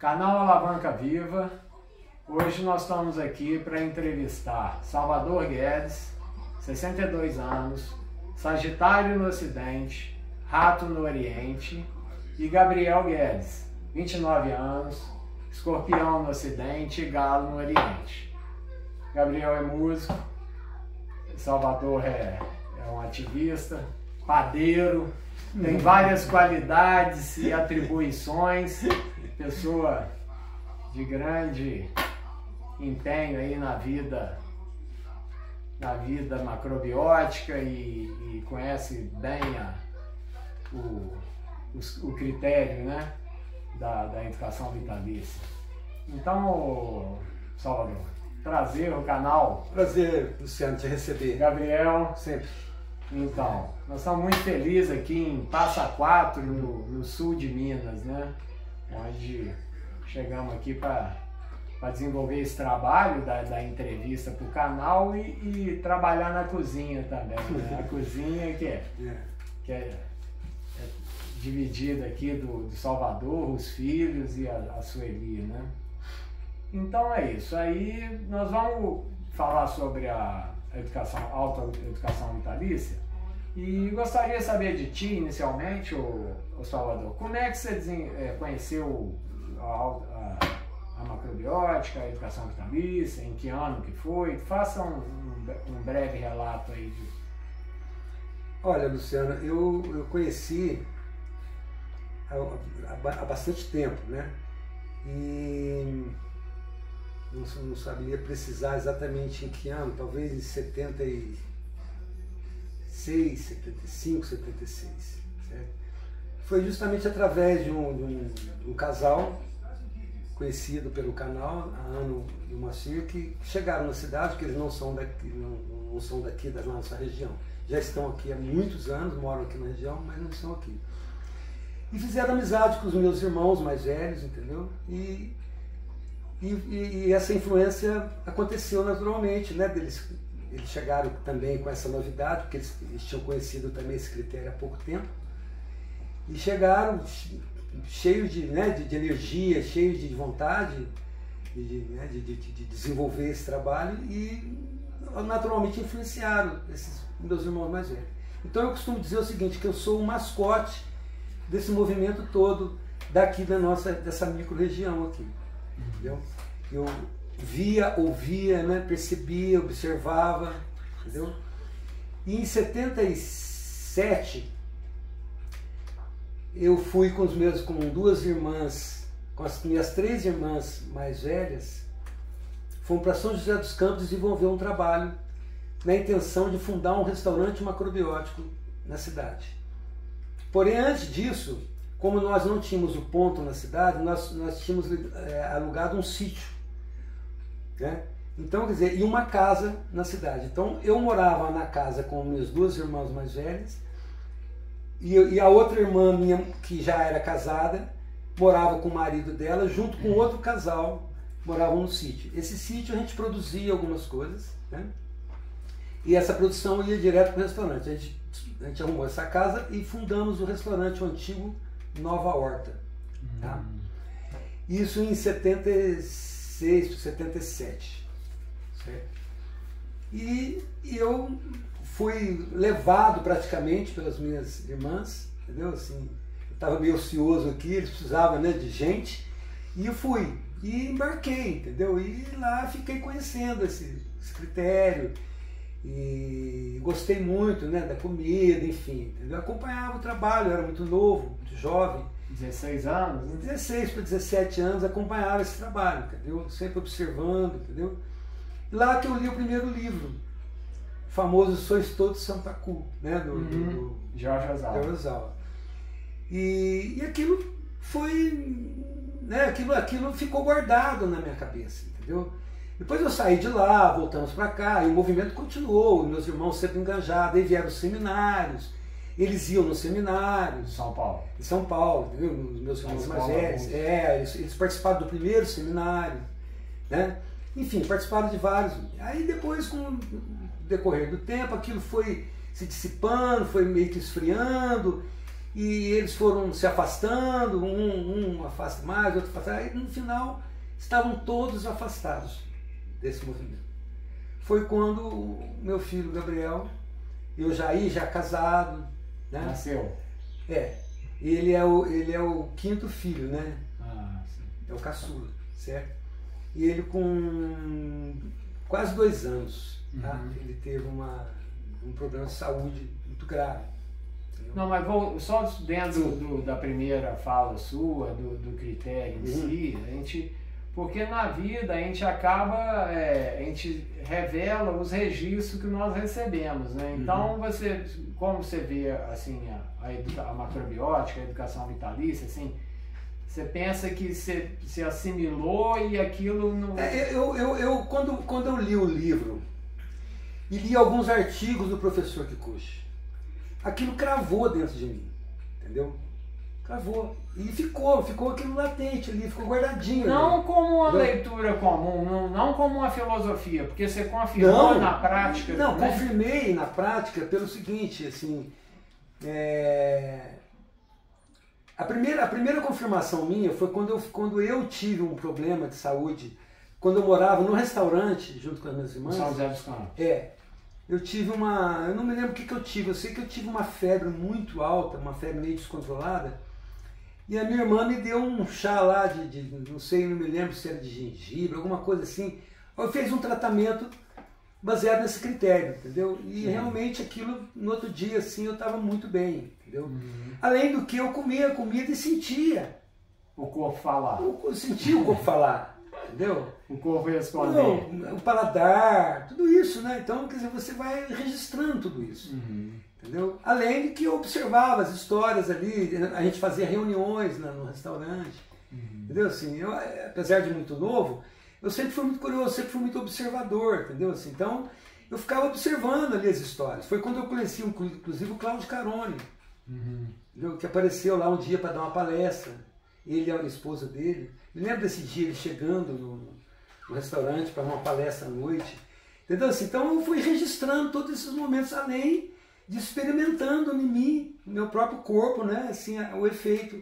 Canal Alavanca Viva. Hoje nós estamos aqui para entrevistar Salvador Guedes, 62 anos, Sagitário no Ocidente, Rato no Oriente, e Gabriel Guedes, 29 anos, Escorpião no Ocidente e Galo no Oriente. Gabriel é músico, Salvador é um ativista, padeiro, tem várias qualidades e atribuições, pessoa de grande empenho aí na vida macrobiótica e conhece bem o critério, né, da educação vitalícia. Então, Salvador, prazer o canal. Prazer, Luciano, te receber. Gabriel. Sempre. Então, nós estamos muito felizes aqui em Passa Quatro, no sul de Minas, né? Onde chegamos aqui para desenvolver esse trabalho da entrevista para o canal e trabalhar na cozinha também, né? A cozinha que é dividida aqui do Salvador, os filhos e a Sueli, né? Então é isso. Aí nós vamos falar sobre a autoeducação vitalícia. E gostaria de saber de ti, inicialmente, o Salvador, como é que você conheceu a macrobiótica, a educação vitalícia, em que ano que foi? Faça um breve relato aí. Olha, Luciano, eu conheci há bastante tempo, né? E não sabia precisar exatamente em que ano, talvez em 76, 75, 76, certo? Foi justamente através de um casal conhecido pelo canal, a Ana e o Macir, que chegaram na cidade, que eles não são daqui da nossa região. Já estão aqui há muitos anos, moram aqui na região, mas não estão aqui. E fizeram amizade com os meus irmãos mais velhos, entendeu? E essa influência aconteceu naturalmente, né? Eles chegaram também com essa novidade, porque eles tinham conhecido também esse critério há pouco tempo, e chegaram cheios de energia, cheios de vontade de desenvolver esse trabalho e naturalmente influenciaram esses meus irmãos mais velhos. Então eu costumo dizer o seguinte, que eu sou o mascote desse movimento todo daqui dessa micro-região aqui. Entendeu? Eu via, ouvia, né, percebia, observava, entendeu? E em 77 eu fui com duas irmãs, com as minhas 3 irmãs mais velhas, fomos para São José dos Campos desenvolver um trabalho na intenção de fundar um restaurante macrobiótico na cidade. Porém, antes disso, como nós não tínhamos o ponto na cidade, nós tínhamos alugado um sítio, né? Então, quer dizer, e uma casa na cidade. Então, eu morava na casa com minhas 2 irmãs mais velhas e a outra irmã minha, que já era casada, morava com o marido dela, junto com outro casal, moravam no sítio. Esse sítio a gente produzia algumas coisas, né? E essa produção ia direto para o restaurante. A gente arrumou essa casa e fundamos o restaurante, o antigo Nova Horta. Tá? Isso em 76, 77. Certo? E eu fui levado praticamente pelas minhas irmãs, entendeu? Assim, eu estava meio ocioso aqui, eles precisavam, né, de gente, e eu fui, e embarquei, entendeu? E lá fiquei conhecendo esse critério, e gostei muito, né, da comida, enfim, entendeu? Acompanhava o trabalho, eu era muito novo, muito jovem. 16 anos? Né? 16 para 17 anos acompanhava esse trabalho, entendeu? Sempre observando, entendeu? E lá que eu li o primeiro livro, o famoso Sois Todos Sampacu, né, do Jorge Ozawa. E aquilo foi, né, aquilo ficou guardado na minha cabeça, entendeu? Depois eu saí de lá, voltamos para cá, e o movimento continuou, meus irmãos sempre engajados, aí vieram os seminários, eles iam nos seminários. Em São Paulo, entendeu? Os meus irmãos mais velhos, eles participaram do primeiro seminário, né? Enfim, participaram de vários. Aí depois, com o decorrer do tempo, aquilo foi se dissipando, foi meio que esfriando, e eles foram se afastando, um afasta mais, outro afasta mais, e no final estavam todos afastados desse movimento. Foi quando o meu filho Gabriel, eu já casado, né? Nasceu? Ele é o quinto filho, né? Sim. É o caçula, certo? E ele com quase 2 anos, tá? Ele teve um problema de saúde muito grave. Entendeu? Não, mas só dentro da primeira fala sua, do critério em si, porque na vida a gente acaba, a gente revela os registros que nós recebemos, né? Então como você vê assim, a macrobiótica, a educação vitalícia, assim, você pensa que você assimilou e aquilo não... Quando eu li o livro e li alguns artigos do professor Kikuchi, aquilo cravou dentro de mim, entendeu? Cravou. E ficou aquilo latente ali, ficou guardadinho. Não ali. Como uma leitura comum, não como uma filosofia, porque você confirmou na prática. Não, né? confirmei na prática pelo seguinte, assim, a primeira confirmação minha foi quando eu tive um problema de saúde, quando eu morava num restaurante junto com as minhas irmãs. São José dos Campos. Eu tive eu não me lembro o que eu tive, eu sei que eu tive uma febre muito alta, uma febre meio descontrolada, e a minha irmã me deu um chá lá não sei, não me lembro se era de gengibre, alguma coisa assim. Eu fiz um tratamento baseado nesse critério, entendeu? E realmente aquilo, no outro dia, assim, eu estava muito bem, entendeu? Além do que eu comia a comida e sentia. O corpo falar. Eu sentia o corpo falar, entendeu? O corpo responder. O paladar, tudo isso, né? Então, quer dizer, você vai registrando tudo isso. Entendeu? Além de que eu observava as histórias ali, a gente fazia reuniões no restaurante. Entendeu? Assim, apesar de muito novo, eu sempre fui muito curioso, sempre fui muito observador, entendeu? Assim, então, eu ficava observando ali as histórias. Foi quando eu conheci, inclusive, o Cláudio Carone, que apareceu lá um dia para dar uma palestra. Ele e a esposa dele. Me lembro desse dia, ele chegando no restaurante para uma palestra à noite. Entendeu? Assim, então, eu fui registrando todos esses momentos, além de experimentando em mim, no meu próprio corpo, né? Assim, o efeito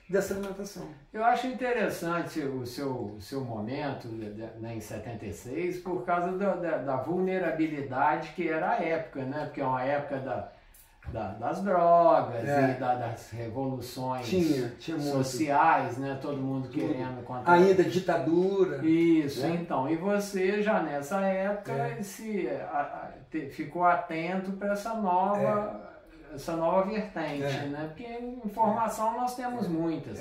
dessa alimentação. Eu acho interessante o seu momento, né, em 76, por causa da vulnerabilidade que era a época, né? Porque é uma época das drogas e das revoluções tinha sociais, né? Todo mundo querendo contra... Ainda ditadura. Isso, né? Então. E você já nessa época ficou atento para essa nova vertente, né? Porque informação nós temos muitas,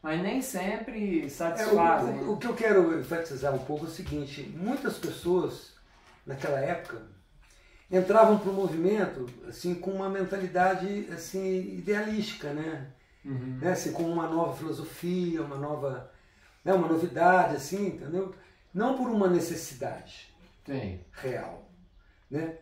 mas nem sempre satisfazem. O que eu quero enfatizar um pouco é o seguinte: muitas pessoas naquela época entravam para o movimento assim, com uma mentalidade assim, idealística, né? Assim, com uma nova filosofia, uma novidade, assim, entendeu? Não por uma necessidade real, né?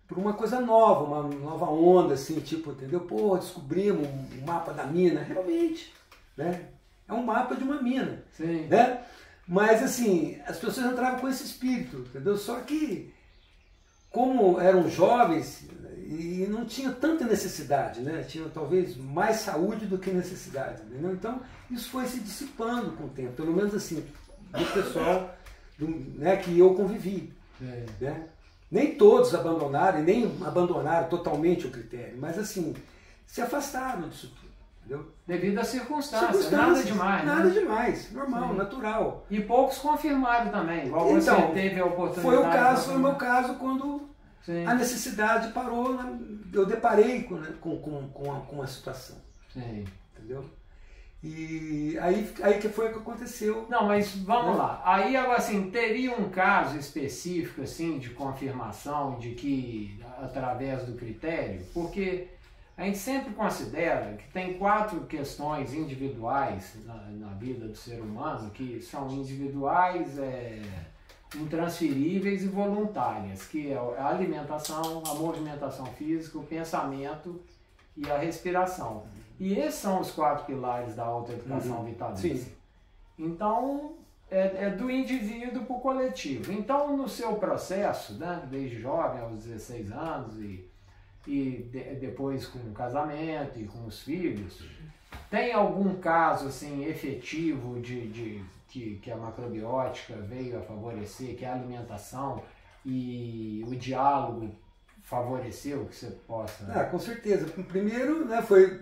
Por uma coisa nova, uma nova onda, assim, tipo, entendeu? Pô, descobrimos um mapa da mina, realmente, né? É um mapa de uma mina, né? Mas, assim, as pessoas entravam com esse espírito, entendeu? Só que, como eram jovens e não tinha tanta necessidade, né? Tinha talvez mais saúde do que necessidade, entendeu? Então, isso foi se dissipando com o tempo, pelo menos assim, do pessoal né, que eu convivi, né? Nem todos abandonaram, nem abandonaram totalmente o critério, mas assim, se afastaram disso tudo, entendeu? Devido às circunstâncias, nada demais. Nada demais, normal, natural. E poucos confirmaram também, igual você teve a oportunidade. Foi o meu caso quando a necessidade parou, eu deparei com a situação. Entendeu? E aí que foi o que aconteceu. Não, mas vamos lá. Aí, assim, teria um caso específico, assim, de confirmação de que, através do critério, porque a gente sempre considera que tem 4 questões individuais na vida do ser humano, que são individuais, intransferíveis e voluntárias, que é a alimentação, a movimentação física, o pensamento e a respiração. E esses são os 4 pilares da autoeducação vitalícia. Então, é do indivíduo para o coletivo. Então, no seu processo, né, desde jovem, aos 16 anos, e depois com o casamento e com os filhos. Tem algum caso assim efetivo que a macrobiótica veio a favorecer, que a alimentação e o diálogo favoreceu que você possa... Com certeza. Primeiro, né, foi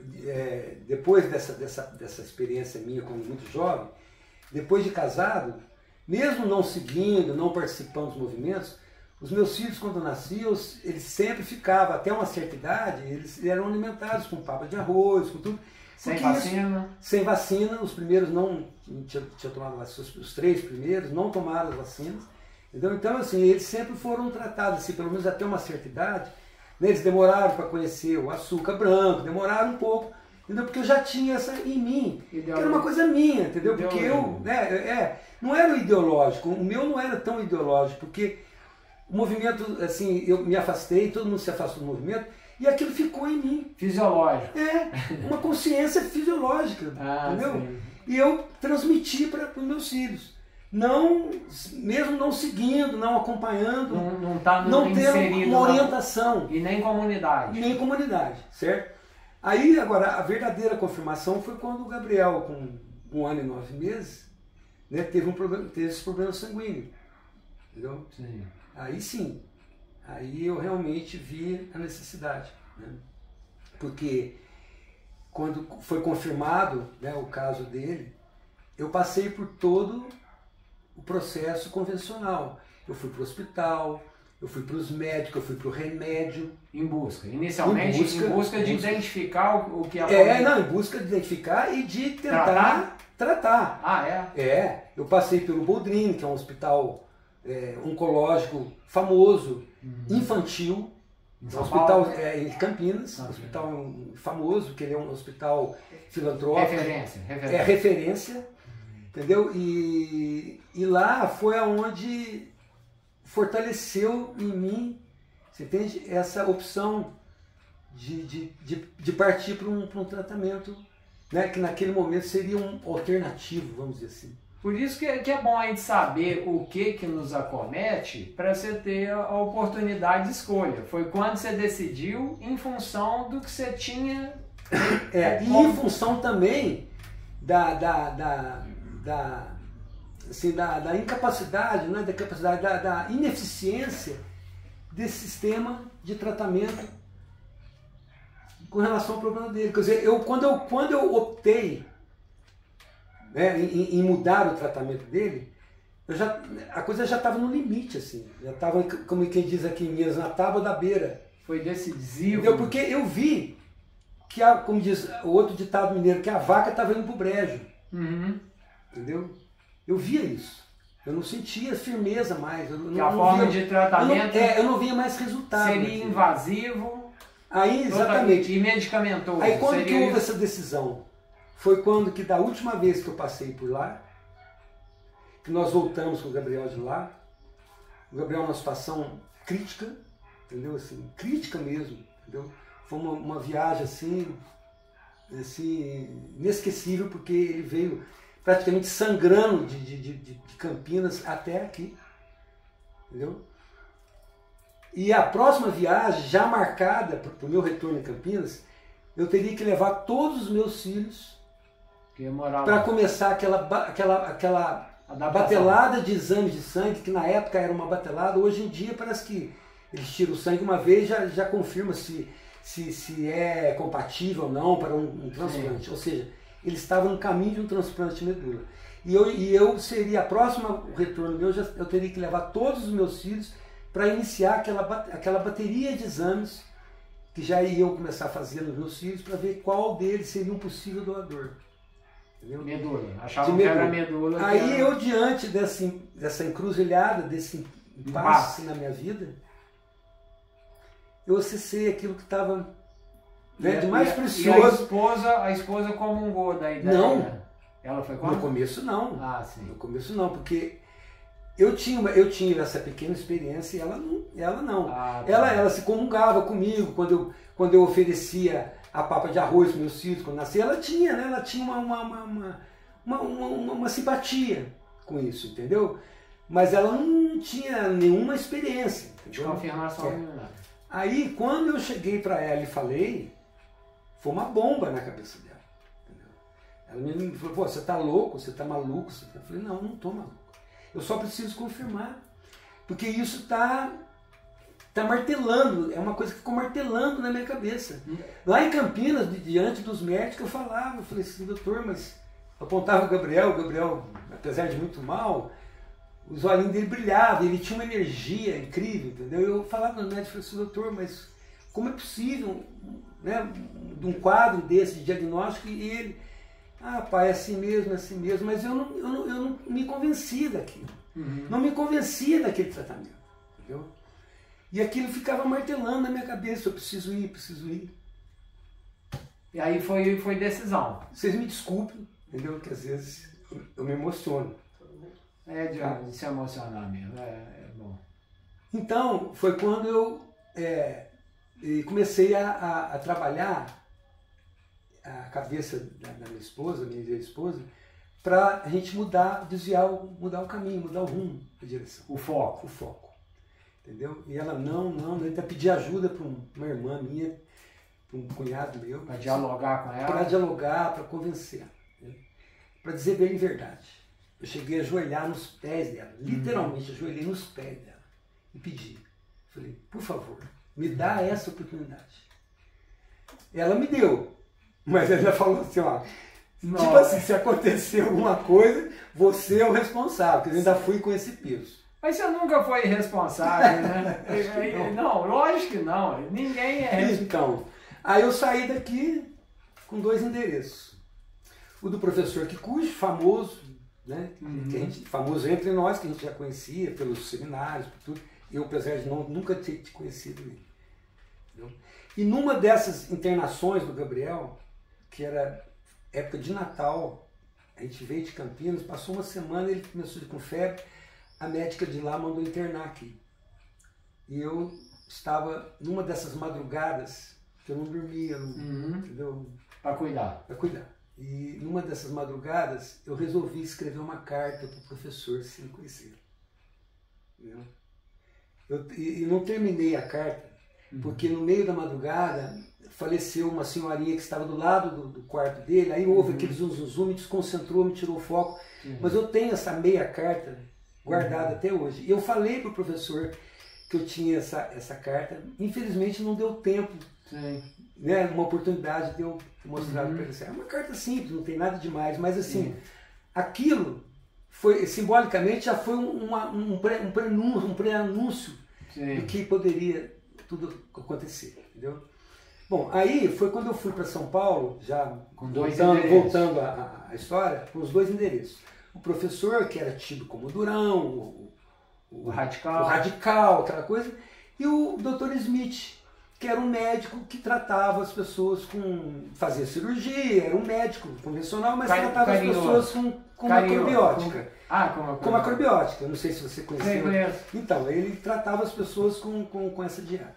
depois dessa experiência minha quando muito jovem, depois de casado, mesmo não seguindo, não participando dos movimentos, os meus filhos, quando nasciam, eles sempre ficavam, até uma certa idade, eles eram alimentados com papa de arroz, com tudo. Sem vacina? Sem vacina, os primeiros não tinham tomado vacina, os 3 primeiros não tomaram as vacinas. Então, assim, eles sempre foram tratados, assim, pelo menos até uma certa idade. Né? Eles demoraram para conhecer o açúcar branco, demoraram um pouco, entendeu? Porque eu já tinha essa em mim, que era uma coisa minha, entendeu? Porque eu, não era o ideológico, o meu não era tão ideológico, porque o movimento, assim, eu me afastei, todo mundo se afastou do movimento, e aquilo ficou em mim. Fisiológico. Uma consciência fisiológica, entendeu? Sim. E eu transmiti para os meus filhos. Não, mesmo não seguindo, não acompanhando, não tendo uma orientação. E nem comunidade. Nem comunidade, certo? Aí, agora, a verdadeira confirmação foi quando o Gabriel, com 1 ano e 9 meses, né, teve esse problema sanguíneo. Entendeu? Sim. Aí sim, aí eu realmente vi a necessidade. Né? Porque quando foi confirmado, né, o caso dele, eu passei por todo o processo convencional. Eu fui para o hospital, eu fui para os médicos, eu fui para o remédio. Inicialmente em busca de identificar o que em busca de identificar e de tentar tratar. Eu passei pelo Boldrini, que é um hospital oncológico famoso, infantil, um hospital em Campinas, um hospital famoso, que ele é um hospital filantrópico. Referência. Entendeu? E lá foi aonde fortaleceu em mim, você entende? Essa opção de partir para um tratamento, né? Que naquele momento seria um alternativo, vamos dizer assim. Por isso que é bom a gente saber o que nos acomete para você ter a oportunidade de escolha. Foi quando você decidiu em função do que você tinha... E em função também da incapacidade, né, da ineficiência desse sistema de tratamento com relação ao problema dele. Quer dizer, quando eu optei, né, em mudar o tratamento dele, a coisa já estava no limite, assim, já estava, como quem diz aqui em Minas, na tábua da beira. Foi decisivo. Entendeu? Porque eu vi que, como diz o outro ditado mineiro, que a vaca estava indo pro brejo. Entendeu? Eu via isso. Eu não sentia firmeza mais. A forma de tratamento eu não via mais resultado. Seria invasivo. Aí, exatamente. E medicamentoso. Aí quando que houve essa decisão? Foi quando que da última vez que eu passei por lá, que nós voltamos com o Gabriel de lá, o Gabriel numa situação crítica, entendeu? Assim, crítica mesmo, entendeu? Foi uma viagem assim, inesquecível, porque ele veio praticamente sangrando de Campinas até aqui, entendeu? E a próxima viagem, já marcada para o meu retorno em Campinas, eu teria que levar todos os meus filhos para começar aquela batelada de exames de sangue, que na época era uma batelada, hoje em dia parece que eles tiram o sangue uma vez e já confirma se é compatível ou não para um transplante. Ou seja, eles estavam no caminho de um transplante de medula. E eu seria, a próxima retorno meu, eu teria que levar todos os meus filhos para iniciar aquela bateria de exames que já ia eu começar a fazer nos meus filhos para ver qual deles seria um possível doador. Entendeu? Medula. Achavam que era medula. Aí eu, diante dessa encruzilhada, desse impasse na minha vida, eu acessei aquilo que estava de mais precioso. E a esposa comungou da ideia? Não. Ela foi como? No começo não. Sim. No começo não, porque eu tinha essa pequena experiência e ela não. Ela se comungava comigo quando eu oferecia a papa de arroz para meus filhos quando nasci. Ela tinha uma simpatia com isso, entendeu? Mas ela não tinha nenhuma experiência. De confirmação. Aí, quando eu cheguei para ela e falei, foi uma bomba na cabeça dela. Entendeu? Ela me falou, pô, você tá louco, você tá maluco? Eu falei, não tô maluco. Eu só preciso confirmar. Porque isso tá martelando, é uma coisa que ficou martelando na minha cabeça. Lá em Campinas, diante dos médicos, eu falava, eu falei assim, doutor, mas eu apontava o Gabriel, apesar de muito mal, os olhinhos dele brilhavam, ele tinha uma energia incrível, entendeu? Eu falava no médico, eu falei assim, doutor, mas como é possível, né, de um quadro desse de diagnóstico, e ele, pai, é assim mesmo, mas eu não me convencia daquilo. Não me convencia daquele tratamento, entendeu? E aquilo ficava martelando na minha cabeça, eu preciso ir. E aí foi decisão. Vocês me desculpem, entendeu? Que às vezes eu me emociono. É de se emocionar mesmo, é bom. Então, foi quando eu comecei a trabalhar a cabeça da minha esposa, minha ex-esposa, para a gente mudar o caminho, mudar o rumo, a direção. O foco. Entendeu? E ela não, até pedir ajuda para uma irmã minha, para um cunhado meu. Para dialogar com ela? Para dialogar, para convencer. Né? Para dizer bem a verdade. Eu cheguei a ajoelhar nos pés dela, literalmente ajoelhei nos pés dela e pedi. Falei, por favor, me dá essa oportunidade. Ela me deu, mas ela falou assim, ó, tipo assim, se acontecer alguma coisa, você é o responsável, porque eu ainda fui com esse peso. Mas você nunca foi responsável, né? Não, lógico que não. Ninguém é responsável. Então, aí eu saí daqui com 2 endereços. O do professor Kikuchi, famoso, né? Famoso entre nós, que a gente já conhecia pelos seminários, por tudo. Eu, apesar de nunca ter conhecido ele. Entendeu? E numa dessas internações do Gabriel, que era época de Natal, a gente veio de Campinas, passou uma semana, ele começou com febre, a médica de lá mandou internar aqui. E eu estava numa dessas madrugadas, que eu não dormia, entendeu? Para cuidar. E numa dessas madrugadas, eu resolvi escrever uma carta para o professor sem conhecer. E não terminei a carta, porque no meio da madrugada faleceu uma senhorinha que estava do lado do quarto dele, aí houve aquele zum, me desconcentrou, me tirou o foco. Mas eu tenho essa meia carta guardada até hoje. E eu falei para o professor que eu tinha essa carta, infelizmente não deu tempo, né, uma oportunidade de eu mostrar para ele. É uma carta simples, não tem nada demais, mas assim, aquilo foi, simbolicamente, já foi um pré-anúncio do que poderia tudo acontecer, entendeu? Bom, aí foi quando eu fui para São Paulo, já voltando à história, com os 2 endereços. O professor, que era tido como durão, o radical, aquela coisa, e o Dr. Smith, que era um médico que tratava as pessoas fazia cirurgia, era um médico convencional, mas tratava as pessoas com macrobiótica. Com macrobiótica, eu não sei se você conheceu. Então, ele tratava as pessoas com essa dieta,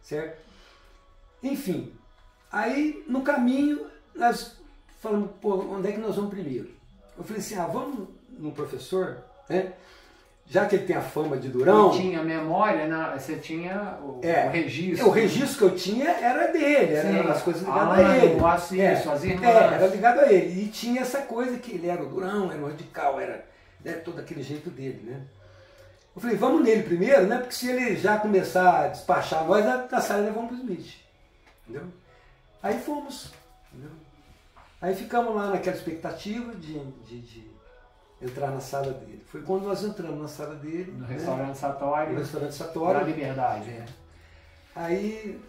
certo? Enfim, aí no caminho nós falamos, pô, onde é que nós vamos primeiro? Eu falei assim, vamos no professor, né? Já que ele tem a fama de durão... Você tinha memória, você tinha o registro. O registro que eu tinha era dele, eram as coisas ligadas a ele. As irmãs. Era ligado a ele. E tinha essa coisa que ele era o durão, era o radical, era todo aquele jeito dele, né? Eu falei, vamos nele primeiro, né? Porque se ele já começar a despachar nós, na saída nós vamos para o Smith. Entendeu? Aí fomos, entendeu? Aí ficamos lá naquela expectativa de entrar na sala dele. Foi quando nós entramos na sala dele. No restaurante Satori. No restaurante Satori. Da Liberdade. Aí,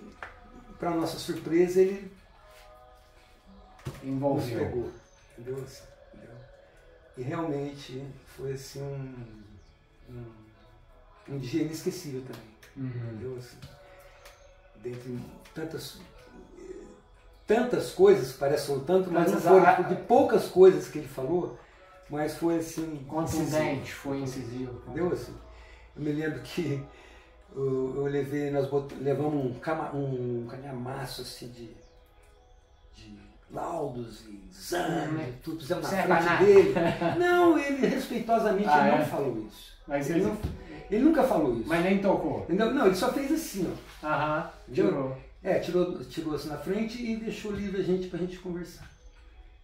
para nossa surpresa, ele nos pegou. Entendeu? E realmente foi assim um dia inesquecível também. Entendeu? Assim, dentre tantas coisas, parecem tanto, mas não foram de poucas coisas que ele falou, mas foi assim... Contundente, foi incisivo. Entendeu? Assim, eu me lembro que nós levamos um calhamaço assim de laudos e exames, tudo pusemos na frente dele. Não, ele respeitosamente não falou isso. Mas Ele nunca falou isso. Mas nem tocou? Não, ele só fez assim, ó. Aham, tirou. Tirou assim na frente e deixou livre a gente pra gente conversar.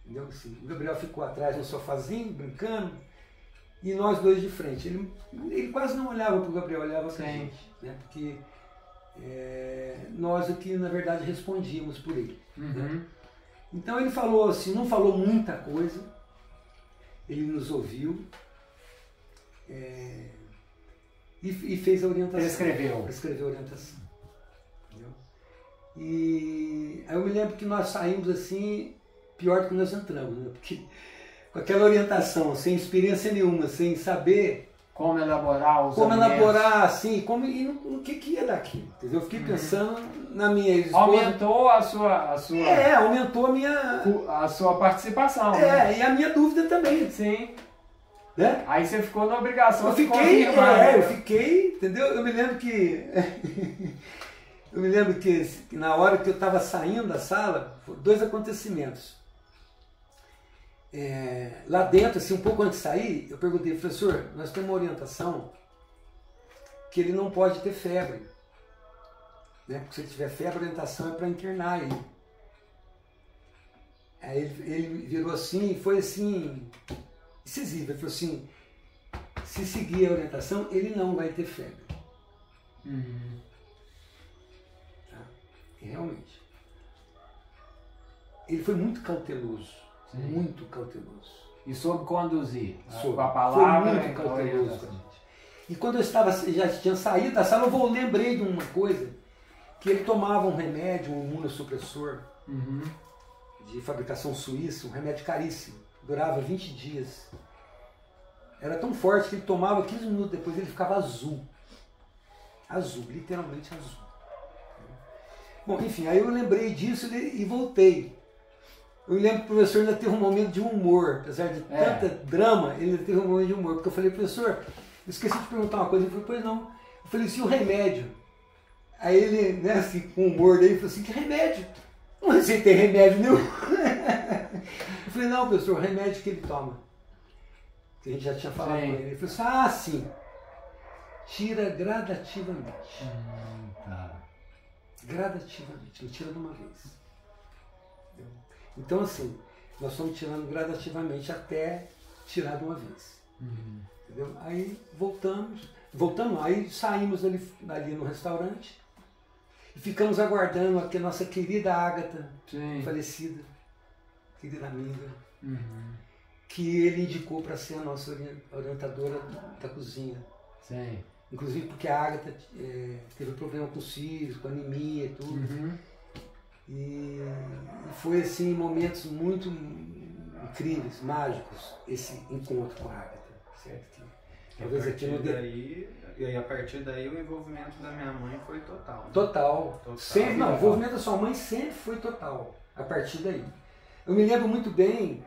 Entendeu? Assim, o Gabriel ficou atrás no sofazinho, brincando, e nós dois de frente. Ele quase não olhava pro Gabriel, olhava pra gente, né? Porque nós aqui, na verdade, respondíamos por ele. Né? Então ele falou assim, não falou muita coisa, ele nos ouviu e fez a orientação. Prescreveu a orientação. Entendeu? E aí eu me lembro que nós saímos assim, pior do que nós entramos, né? Porque com aquela orientação, sem experiência nenhuma, sem saber como elaborar os como alimentos. elaborar, assim, e no que ia daqui. Entendeu? Eu fiquei pensando na minha esposa. Aumentou a sua... aumentou a sua participação. Né? E a minha dúvida também. Sim. Né? Aí você ficou na obrigação de confirmar. Eu fiquei, entendeu? Eu me lembro que na hora que eu estava saindo da sala, dois acontecimentos. Lá dentro, assim, um pouco antes de sair, eu perguntei, professor, nós temos uma orientação que ele não pode ter febre. Né? Porque se ele tiver febre, a orientação é para internar ele. Aí ele virou assim, e foi assim, decisivo. Ele falou assim, se seguir a orientação, ele não vai ter febre. Tá? E realmente. Ele foi muito cauteloso. Sim. Muito cauteloso. E soube conduzir. Com a palavra. Foi muito cauteloso com a gente. E quando eu já tinha saído da sala, eu lembrei de uma coisa, que ele tomava um remédio, um imunossupressor, de fabricação suíça, um remédio caríssimo. Durava 20 dias. Era tão forte que ele tomava 15 minutos depois, ele ficava azul. Azul, literalmente azul. Bom, enfim, aí eu lembrei disso e voltei. Eu me lembro que o professor ainda teve um momento de humor, apesar de tanta drama, ele ainda teve um momento de humor, porque eu falei, professor, eu esqueci de perguntar uma coisa, ele falou, pois não. Eu falei, e o remédio? Aí ele, né, assim, com humor daí, falou assim, que remédio? Não receitei remédio nenhum. Eu falei, não, professor, o remédio que ele toma. Que a gente já tinha falado com ele. Ele falou assim, sim, tira gradativamente. Tá. Gradativamente, não tira de uma vez. Então, assim, nós estamos tirando gradativamente até tirar de uma vez. Entendeu? Aí voltamos, aí saímos ali no restaurante e ficamos aguardando a nossa querida Ágata, falecida, querida amiga, que ele indicou para ser a nossa orientadora da cozinha. Sim. Inclusive porque a Ágata teve problema com os filhos, com anemia e tudo. E foi assim, momentos muito incríveis, mágicos, esse encontro com a Ágata, certo? Talvez aqui no E aí a partir daí o envolvimento da minha mãe foi total. Né? Total. Sempre, não, o envolvimento da sua mãe sempre foi total, a partir daí. Eu me lembro muito bem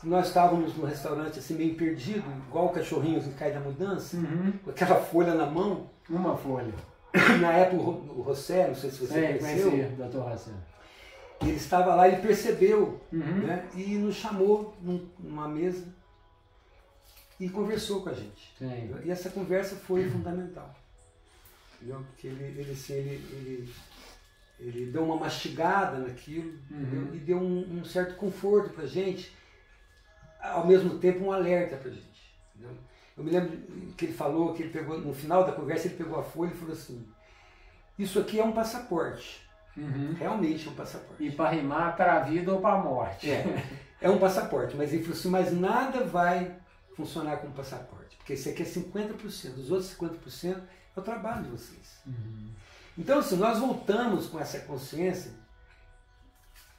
que nós estávamos no restaurante assim meio perdido, igual o cachorrinho que cai da mudança, com aquela folha na mão. Uma folha. Na época o Rossé, não sei se você conheceu. Conheci, Dr. Rossé. Ele estava lá, ele percebeu, né, e nos chamou numa mesa e conversou com a gente. Sim. E essa conversa foi fundamental. Entendeu? Porque ele deu uma mastigada naquilo, e deu um certo conforto para a gente, ao mesmo tempo um alerta para a gente. Entendeu? Eu me lembro que ele falou, que ele pegou, no final da conversa, ele pegou a folha e falou assim, isso aqui é um passaporte. Realmente é um passaporte. E para rimar, para a vida ou para a morte. É um passaporte, mas ele falou assim, mas nada vai funcionar como passaporte, porque esse aqui é 50%, os outros 50% é o trabalho de vocês. Então, assim, nós voltamos com essa consciência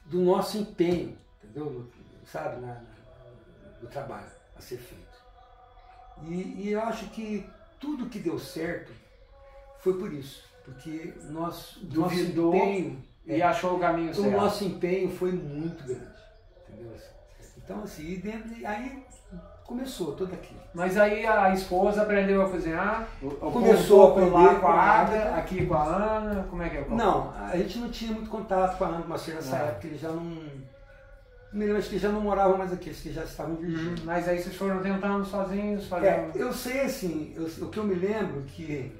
do nosso empenho, entendeu? Sabe, do trabalho a ser feito. E eu acho que tudo que deu certo foi por isso, porque nosso empenho e achou o caminho certo. O nosso empenho foi muito grande, entendeu? Então, assim, aí começou tudo aquilo. Mas aí a esposa aprendeu a cozinhar? Começou a aprender lá com a Ágata, aqui com a Ana, como é que é? Não, a gente não tinha muito contato com a Ana Macedo nessa época, ele já não Menino, acho que já não moravam mais aqui, acho que já estavam em Virgínia. Mas aí vocês foram tentando sozinhos, fazendo... Eu sei assim, o que eu me lembro que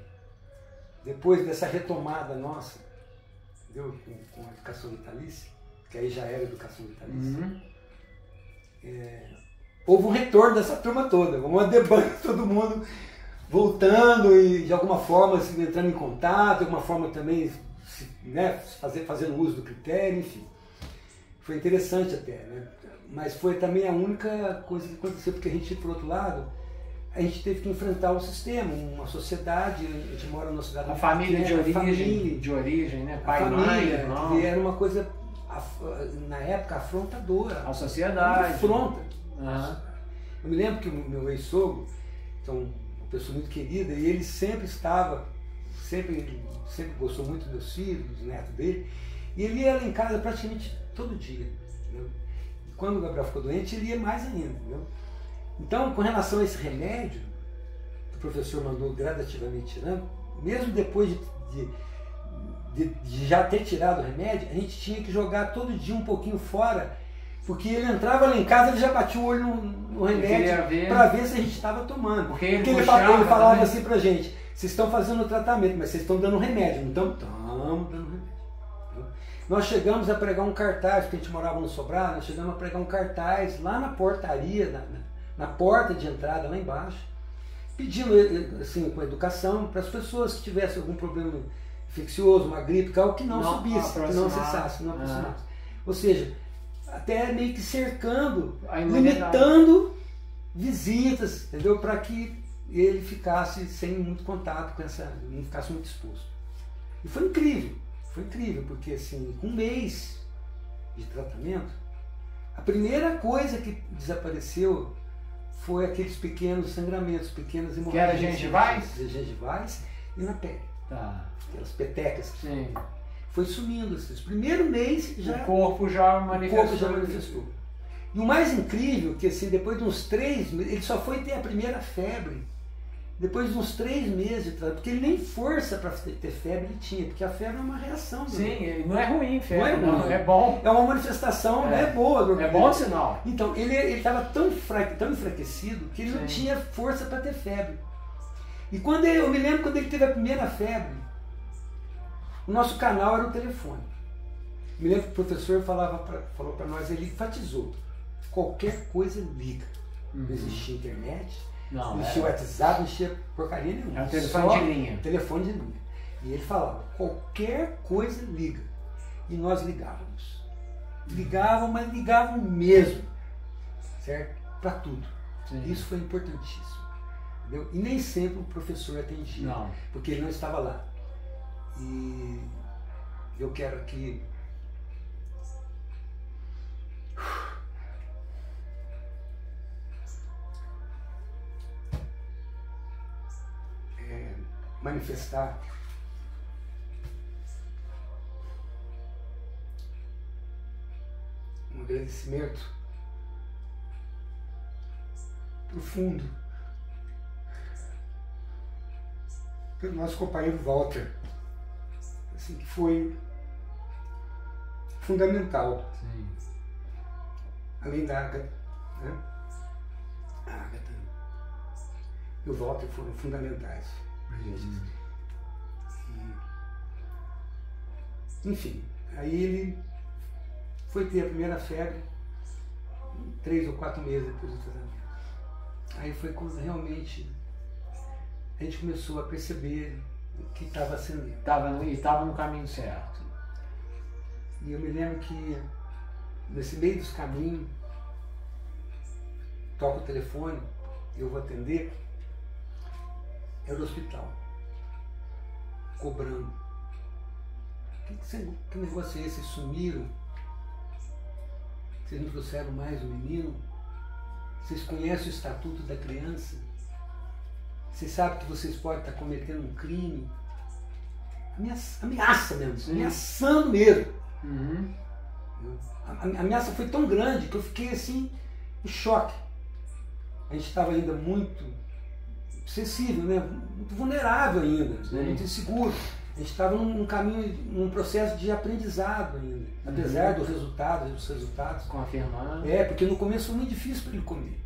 depois dessa retomada nossa, entendeu? Com a educação vitalícia, que aí já era educação vitalícia, houve um retorno dessa turma toda, uma debanda de todo mundo voltando e de alguma forma assim, entrando em contato, de alguma forma também né, fazendo uso do critério, enfim. Foi interessante até, né? Mas foi também a única coisa que aconteceu, porque a gente, por outro lado, a gente teve que enfrentar o sistema, uma sociedade, a gente mora numa cidade... A família de origem, né? Pai, mãe, irmão. Que era uma coisa, na época, afrontadora. A sociedade. Afronta. Eu me lembro que o meu ex-sogro, então, uma pessoa muito querida, e ele sempre gostou muito dos meus filhos, dos netos dele, e ele ia lá em casa praticamente todo dia. Entendeu? E quando o Gabriel ficou doente, ele ia mais ainda. Entendeu? Então, com relação a esse remédio, que o professor mandou gradativamente tirando, mesmo depois de já ter tirado o remédio, a gente tinha que jogar todo dia um pouquinho fora, porque ele entrava lá em casa, ele já batia o olho no remédio para ver se a gente estava tomando. Porque ele falava assim pra gente, vocês estão fazendo o tratamento, mas vocês estão dando remédio, não estão? Estamos dando remédio. Nós chegamos a pregar um cartaz, porque a gente morava no Sobrado, nós chegamos a pregar um cartaz lá na portaria, na porta de entrada lá embaixo, pedindo assim, com educação para as pessoas que tivessem algum problema infeccioso, uma gripe, algo que não subisse, que não cessasse, não aproximasse. Ou seja, até meio que cercando, limitando visitas, entendeu? Para que ele ficasse sem muito contato com não ficasse muito exposto. E foi incrível, porque assim, com um mês de tratamento, a primeira coisa que desapareceu foi aqueles pequenos sangramentos, pequenas hemorragias. Que era gengivais? Gengivais e na pele. Tá. Aquelas petecas. Sim. Foi sumindo. Assim. Primeiro mês já... O corpo já manifestou. E o mais incrível é que assim, depois de uns 3 meses, ele só foi ter a primeira febre depois de uns 3 meses de tratamento, porque ele nem força para ter febre ele tinha, porque a febre é uma reação. Sim, não é ruim febre, não é bom. É uma manifestação boa. É bom sinal. Então, ele estava tão enfraquecido que ele não tinha força para ter febre. E eu me lembro quando ele teve a primeira febre, o nosso canal era o telefone. Me lembro que o professor falou para nós, ele enfatizou, qualquer coisa liga. Não existia internet, não existia WhatsApp, não existia porcaria nenhuma. É um telefone de linha. Telefone de linha. E ele falava, qualquer coisa liga. E nós ligávamos. Ligavam, mas ligavam mesmo. Certo? Para tudo. Sim. Isso foi importantíssimo. Entendeu? E nem sempre o professor atendia. Não. Porque ele não estava lá. E eu quero aqui manifestar um agradecimento profundo pelo nosso companheiro Walter, assim, que foi fundamental. Sim. Além da Agatha, né? A Agatha e o Walter foram fundamentais. Enfim, aí ele foi ter a primeira febre 3 ou 4 meses depois do tratamento. Aí foi quando realmente a gente começou a perceber que estava ascendendo. Estava no caminho certo. E eu me lembro que nesse meio dos caminhos, toca o telefone, eu vou atender, era o hospital, cobrando. Que negócio é esse? Vocês sumiram? Vocês não trouxeram mais o menino? Vocês conhecem o estatuto da criança? Vocês sabem que vocês podem estar cometendo um crime? Ameaça mesmo, ameaçando mesmo. Uhum. A ameaça foi tão grande que eu fiquei assim, em choque. A gente estava ainda muito sensível, né? Muito vulnerável ainda, né? Muito inseguro. A gente estava num caminho, num processo de aprendizado ainda, apesar dos resultados. Confirmando. Porque no começo foi muito difícil para ele comer.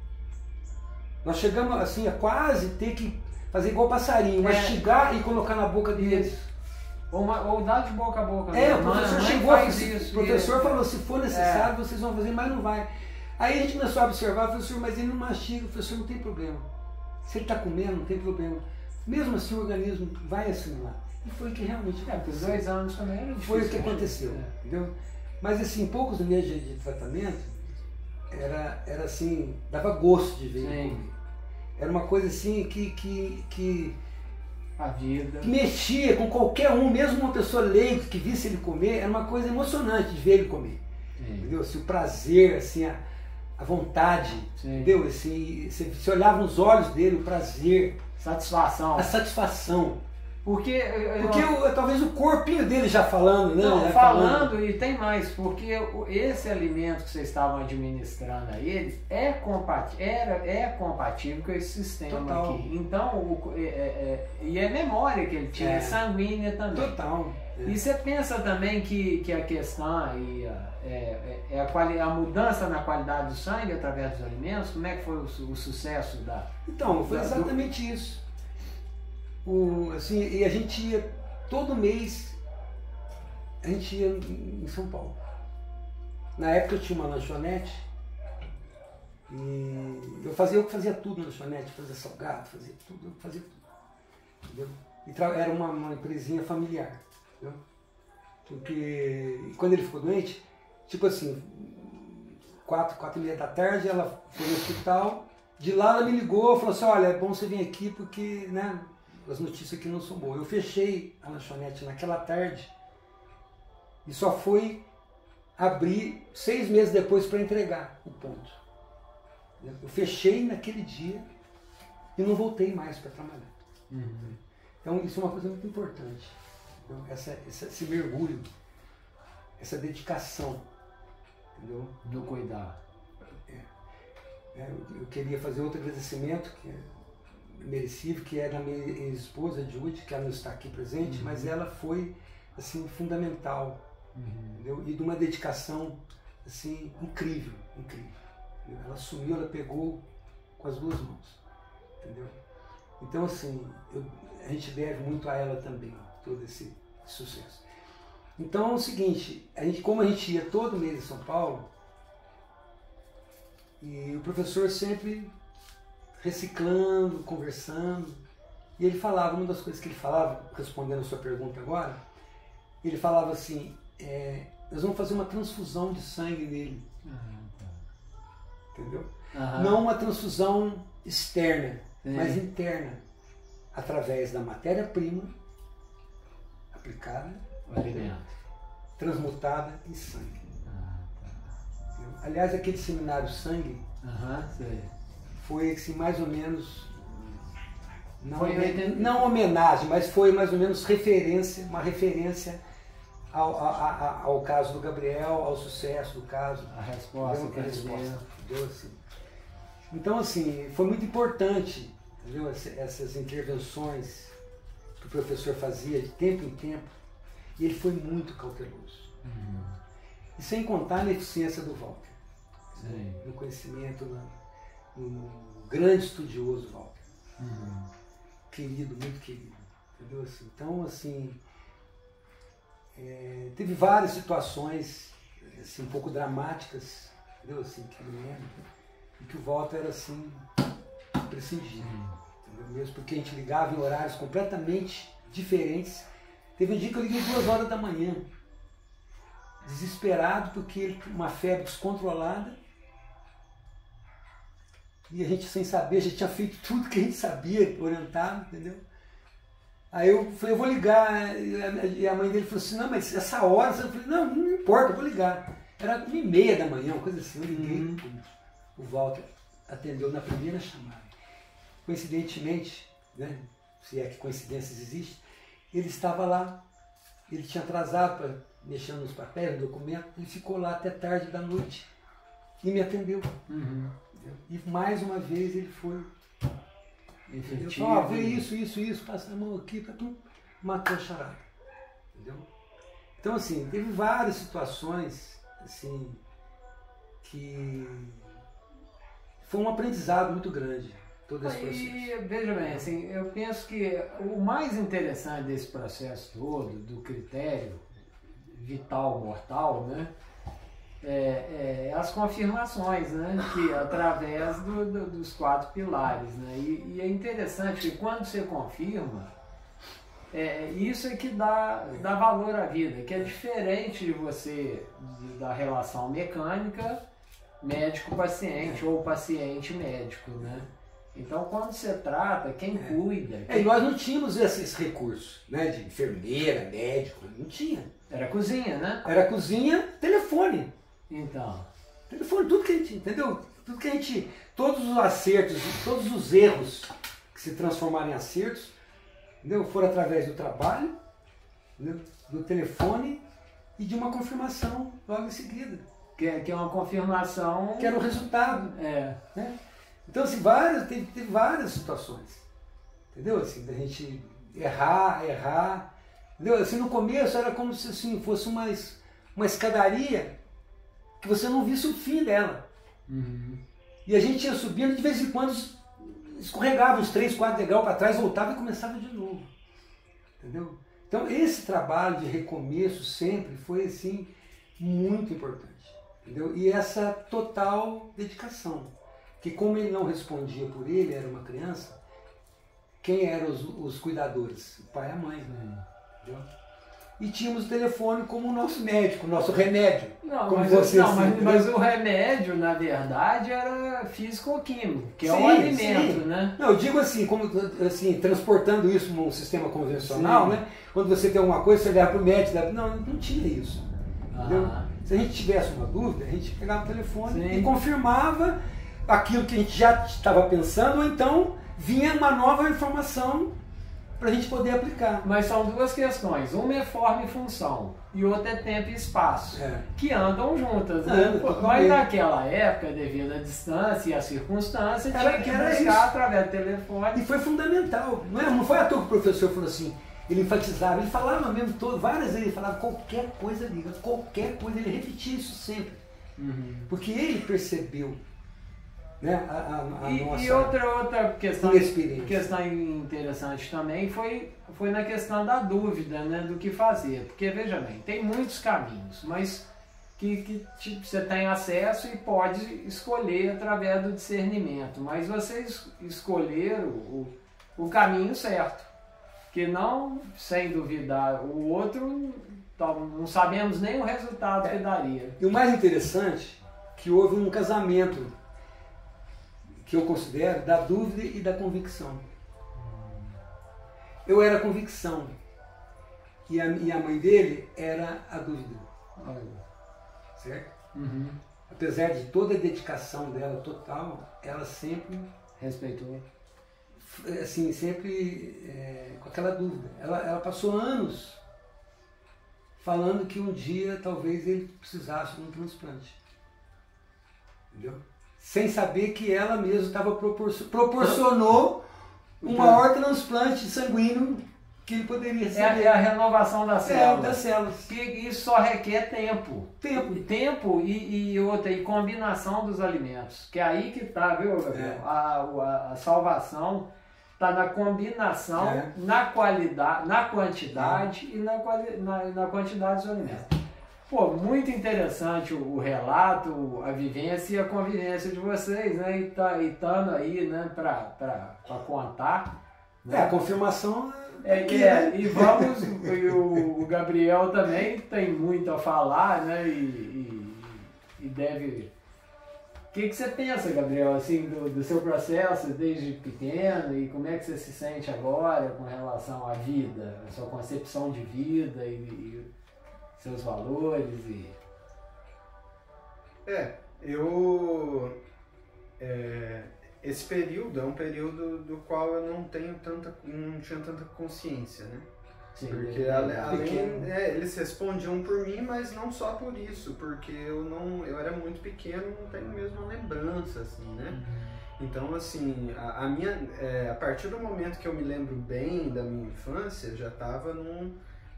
Nós chegamos assim a quase ter que fazer igual passarinho, mastigar e colocar na boca deles. Ou dar de boca a boca. O professor chegou, o professor falou, se for necessário, vocês vão fazer, mas não vai. Aí a gente começou a observar, professor, mas ele não mastiga, professor, não tem problema. Se ele está comendo, não tem problema. Mesmo assim o organismo vai assimilar. E foi o que realmente aconteceu. Por 2 anos também era difícil. Foi o que aconteceu, entendeu? Mas assim, poucos meses de tratamento, era assim, dava gosto de ver ele comer. Era uma coisa assim que a vida. Que mexia com qualquer um, mesmo uma pessoa leiga que visse ele comer, era uma coisa emocionante de ver ele comer. Entendeu? Assim, o prazer, assim, a vontade, entendeu? Assim, você olhava nos olhos dele, o prazer. Satisfação. A satisfação. Porque talvez o corpinho dele já falando, né? Não, falando, e tem mais, porque esse alimento que vocês estavam administrando a eles é compatível com esse sistema Total. aqui. Então, e é memória que ele tinha, sanguínea também. Total. E você pensa também que a questão aí a mudança na qualidade do sangue através dos alimentos, como é que foi o sucesso da... Então, foi exatamente isso. E a gente ia, todo mês, a gente ia em São Paulo. Na época eu tinha uma lanchonete e eu fazia tudo na lanchonete, fazia salgado, fazia tudo. Entendeu? E era uma empresinha familiar. Entendeu? Porque quando ele ficou doente, tipo assim, 4h30 da tarde, ela foi no hospital, de lá ela me ligou e falou assim, olha, é bom você vir aqui porque, né, as notícias aqui não são boas. Eu fechei a lanchonete naquela tarde e só fui abrir 6 meses depois para entregar o ponto. Eu fechei naquele dia e não voltei mais para trabalhar. Então isso é uma coisa muito importante. Então, esse mergulho, essa dedicação, entendeu? Do cuidar. Eu queria fazer outro agradecimento que é merecido, que é da minha ex-esposa, Judy, que ela não está aqui presente, mas ela foi assim, fundamental, entendeu? E de uma dedicação assim, incrível. Ela assumiu, ela pegou com as 2 mãos, entendeu? Então assim, a gente deve muito a ela também, todo esse sucesso. Então é o seguinte, como a gente ia todo mês em São Paulo, e o professor sempre reciclando, conversando, e ele falava, uma das coisas que ele falava, respondendo a sua pergunta agora, ele falava assim, nós vamos fazer uma transfusão de sangue nele, entendeu? Não uma transfusão externa, mas interna, através da matéria-prima aplicada, transmutada em sangue. Aliás, aquele seminário Sangue foi assim, mais ou menos, não homenagem, mas foi mais ou menos uma referência ao caso do Gabriel, ao sucesso do caso. A resposta que ele deu assim. Então assim, foi muito importante, entendeu? Essas intervenções que o professor fazia de tempo em tempo, e ele foi muito cauteloso. E sem contar na eficiência do Walter, no conhecimento, no grande estudioso Walter, querido, muito querido, entendeu? Assim, então, assim, teve várias situações assim, um pouco dramáticas, entendeu? Assim, que eu me lembro, e que o Walter era assim, imprescindível, entendeu? Mesmo porque a gente ligava em horários completamente diferentes. Teve um dia que eu liguei 2 horas da manhã, desesperado, porque ele uma febre descontrolada, e a gente sem saber, a gente tinha feito tudo que a gente sabia, orientado, entendeu? Aí eu falei, eu vou ligar, e a mãe dele falou assim, não, mas essa hora, eu falei, não importa, eu vou ligar. Era 1h30 da manhã, uma coisa assim, eu liguei, o Walter atendeu na primeira chamada. Coincidentemente, né, se é que coincidências existem, ele estava lá, ele tinha atrasado para mexer nos papéis, no documento, ele ficou lá até tarde da noite e me atendeu. E mais uma vez ele foi. Ele falou, vê isso, passa a mão aqui, matou a charada. entendeu? Então, assim, teve várias situações, assim, que foi um aprendizado muito grande, todo esse processo. E, veja bem, assim, eu penso que o mais interessante desse processo todo, do critério vital mortal, né, é as confirmações, né, que através dos 4 pilares, né, e é interessante que quando você confirma, isso é que dá valor à vida, que é diferente de você, da relação mecânica, médico-paciente ou paciente-médico, né? Então, quando você trata, quem cuida... E nós não tínhamos esses recursos, né, de enfermeira, médico, não tinha. Era cozinha, né? Era cozinha, telefone. Então... Telefone, tudo que a gente, entendeu? Tudo que a gente, todos os acertos, todos os erros que se transformaram em acertos, entendeu? Foram através do trabalho, entendeu? Do telefone e de uma confirmação logo em seguida. Que é uma confirmação... Que era o resultado. Né? Então, assim, teve várias situações, entendeu? Assim, da gente errar, entendeu? Assim, no começo era como se assim, fosse uma escadaria que você não visse o fim dela. Uhum. E a gente ia subindo, de vez em quando escorregava uns 3, 4 degraus para trás, voltava e começava de novo, entendeu? Então, esse trabalho de recomeço sempre foi, assim, muito importante, entendeu? E essa total dedicação. Que como ele não respondia por ele, era uma criança, quem eram os cuidadores? O pai e a mãe. Entendeu? E tínhamos o telefone como o nosso médico, o nosso remédio. Mas o remédio, na verdade, era físico-químico, que é o alimento, né? Não, eu digo assim, como assim, transportando isso num sistema convencional, né? Quando você tem alguma coisa, você leva para o médico. Não tinha isso. Entendeu? Se a gente tivesse uma dúvida, a gente pegava o telefone e confirmava aquilo que a gente já estava pensando, ou então vinha uma nova informação para a gente poder aplicar. Mas são duas questões. Uma é forma e função, e outra é tempo e espaço, que andam juntas. Né? Mas naquela época, devido à distância e à circunstância, tinha que buscar através do telefone. E foi fundamental. Não foi à toa que o professor falou assim, ele enfatizava, ele falava mesmo várias vezes, ele falava qualquer coisa liga, qualquer coisa, ele repetia isso sempre. Uhum. Porque ele percebeu, né, a nossa... E outra questão interessante também foi na questão da dúvida, né, do que fazer. Porque, veja bem, tem muitos caminhos, mas que tipo, você tem acesso e pode escolher através do discernimento. Mas vocês escolheram o caminho certo, que não, sem duvidar, o outro, não sabemos nem o resultado que daria. E o mais interessante é que houve um casamento que eu considero da dúvida e da convicção. Eu era a convicção e a mãe dele era a dúvida. Certo? Uhum. Apesar de toda a dedicação dela total, ela sempre respeitou. Assim, sempre com aquela dúvida. Ela passou anos falando que um dia talvez ele precisasse de um transplante. Entendeu? Sem saber que ela mesma estava proporcionou um maior transplante sanguíneo que ele poderia receber. É a renovação das células. Das células. Que isso só requer tempo. Tempo e combinação dos alimentos. Que é aí que está, viu, Gabriel? A salvação está na combinação, na qualidade, na quantidade e na quantidade dos alimentos. Pô, muito interessante o relato, a vivência e a convivência de vocês, né? E estando aí, né, para contar. Né? A confirmação e vamos, e o Gabriel também tem muito a falar, né? E deve... O que você pensa, Gabriel, assim, do seu processo desde pequeno e como é que você se sente agora com relação à vida, a sua concepção de vida e seus valores esse período é um período do qual eu não tinha tanta consciência, né? Sim, porque eles respondiam por mim, mas não só por isso, porque eu era muito pequeno, não tenho mesmo uma lembrança, assim, né? Então, assim, a partir do momento que eu me lembro bem da minha infância, já estava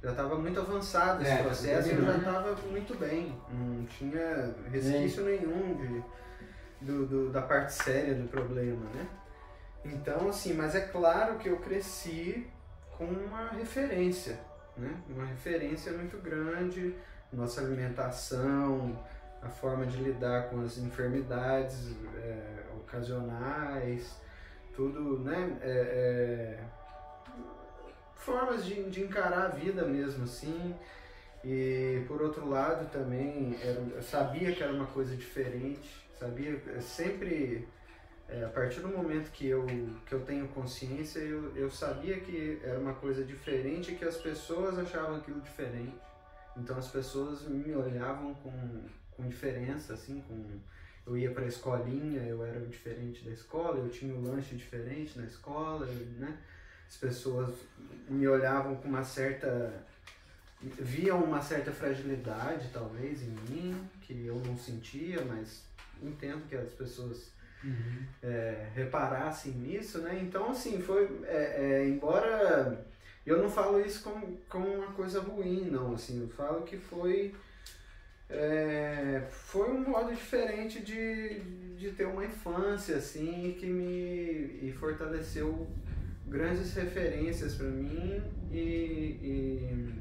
Já estava muito avançado esse processo e eu já estava muito bem. Não tinha resquício nenhum da parte séria do problema, né? Então, assim, mas é claro que eu cresci com uma referência, né? Uma referência muito grande, nossa alimentação, a forma de lidar com as enfermidades ocasionais, tudo, né? Formas de encarar a vida mesmo, assim. E por outro lado também, eu sabia que era uma coisa diferente, sabia, sempre, a partir do momento que eu tenho consciência, eu sabia que era uma coisa diferente e que as pessoas achavam aquilo diferente. Então as pessoas me olhavam com diferença, assim, eu ia para a escolinha, eu era diferente da escola, eu tinha um lanche diferente na escola, né? As pessoas me olhavam com viam uma certa fragilidade, talvez, em mim, que eu não sentia, mas entendo que as pessoas reparassem nisso, né? Então, assim, embora eu não falo isso como uma coisa ruim, não, assim, eu falo que foi um modo diferente de ter uma infância, assim, que me fortaleceu grandes referências para mim e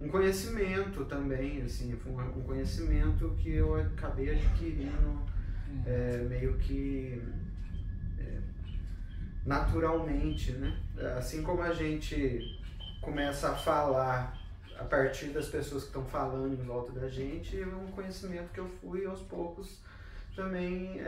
um conhecimento também, assim, foi um conhecimento que eu acabei adquirindo meio que naturalmente, né? Assim como a gente começa a falar a partir das pessoas que estão falando em volta da gente, é um conhecimento que eu fui aos poucos também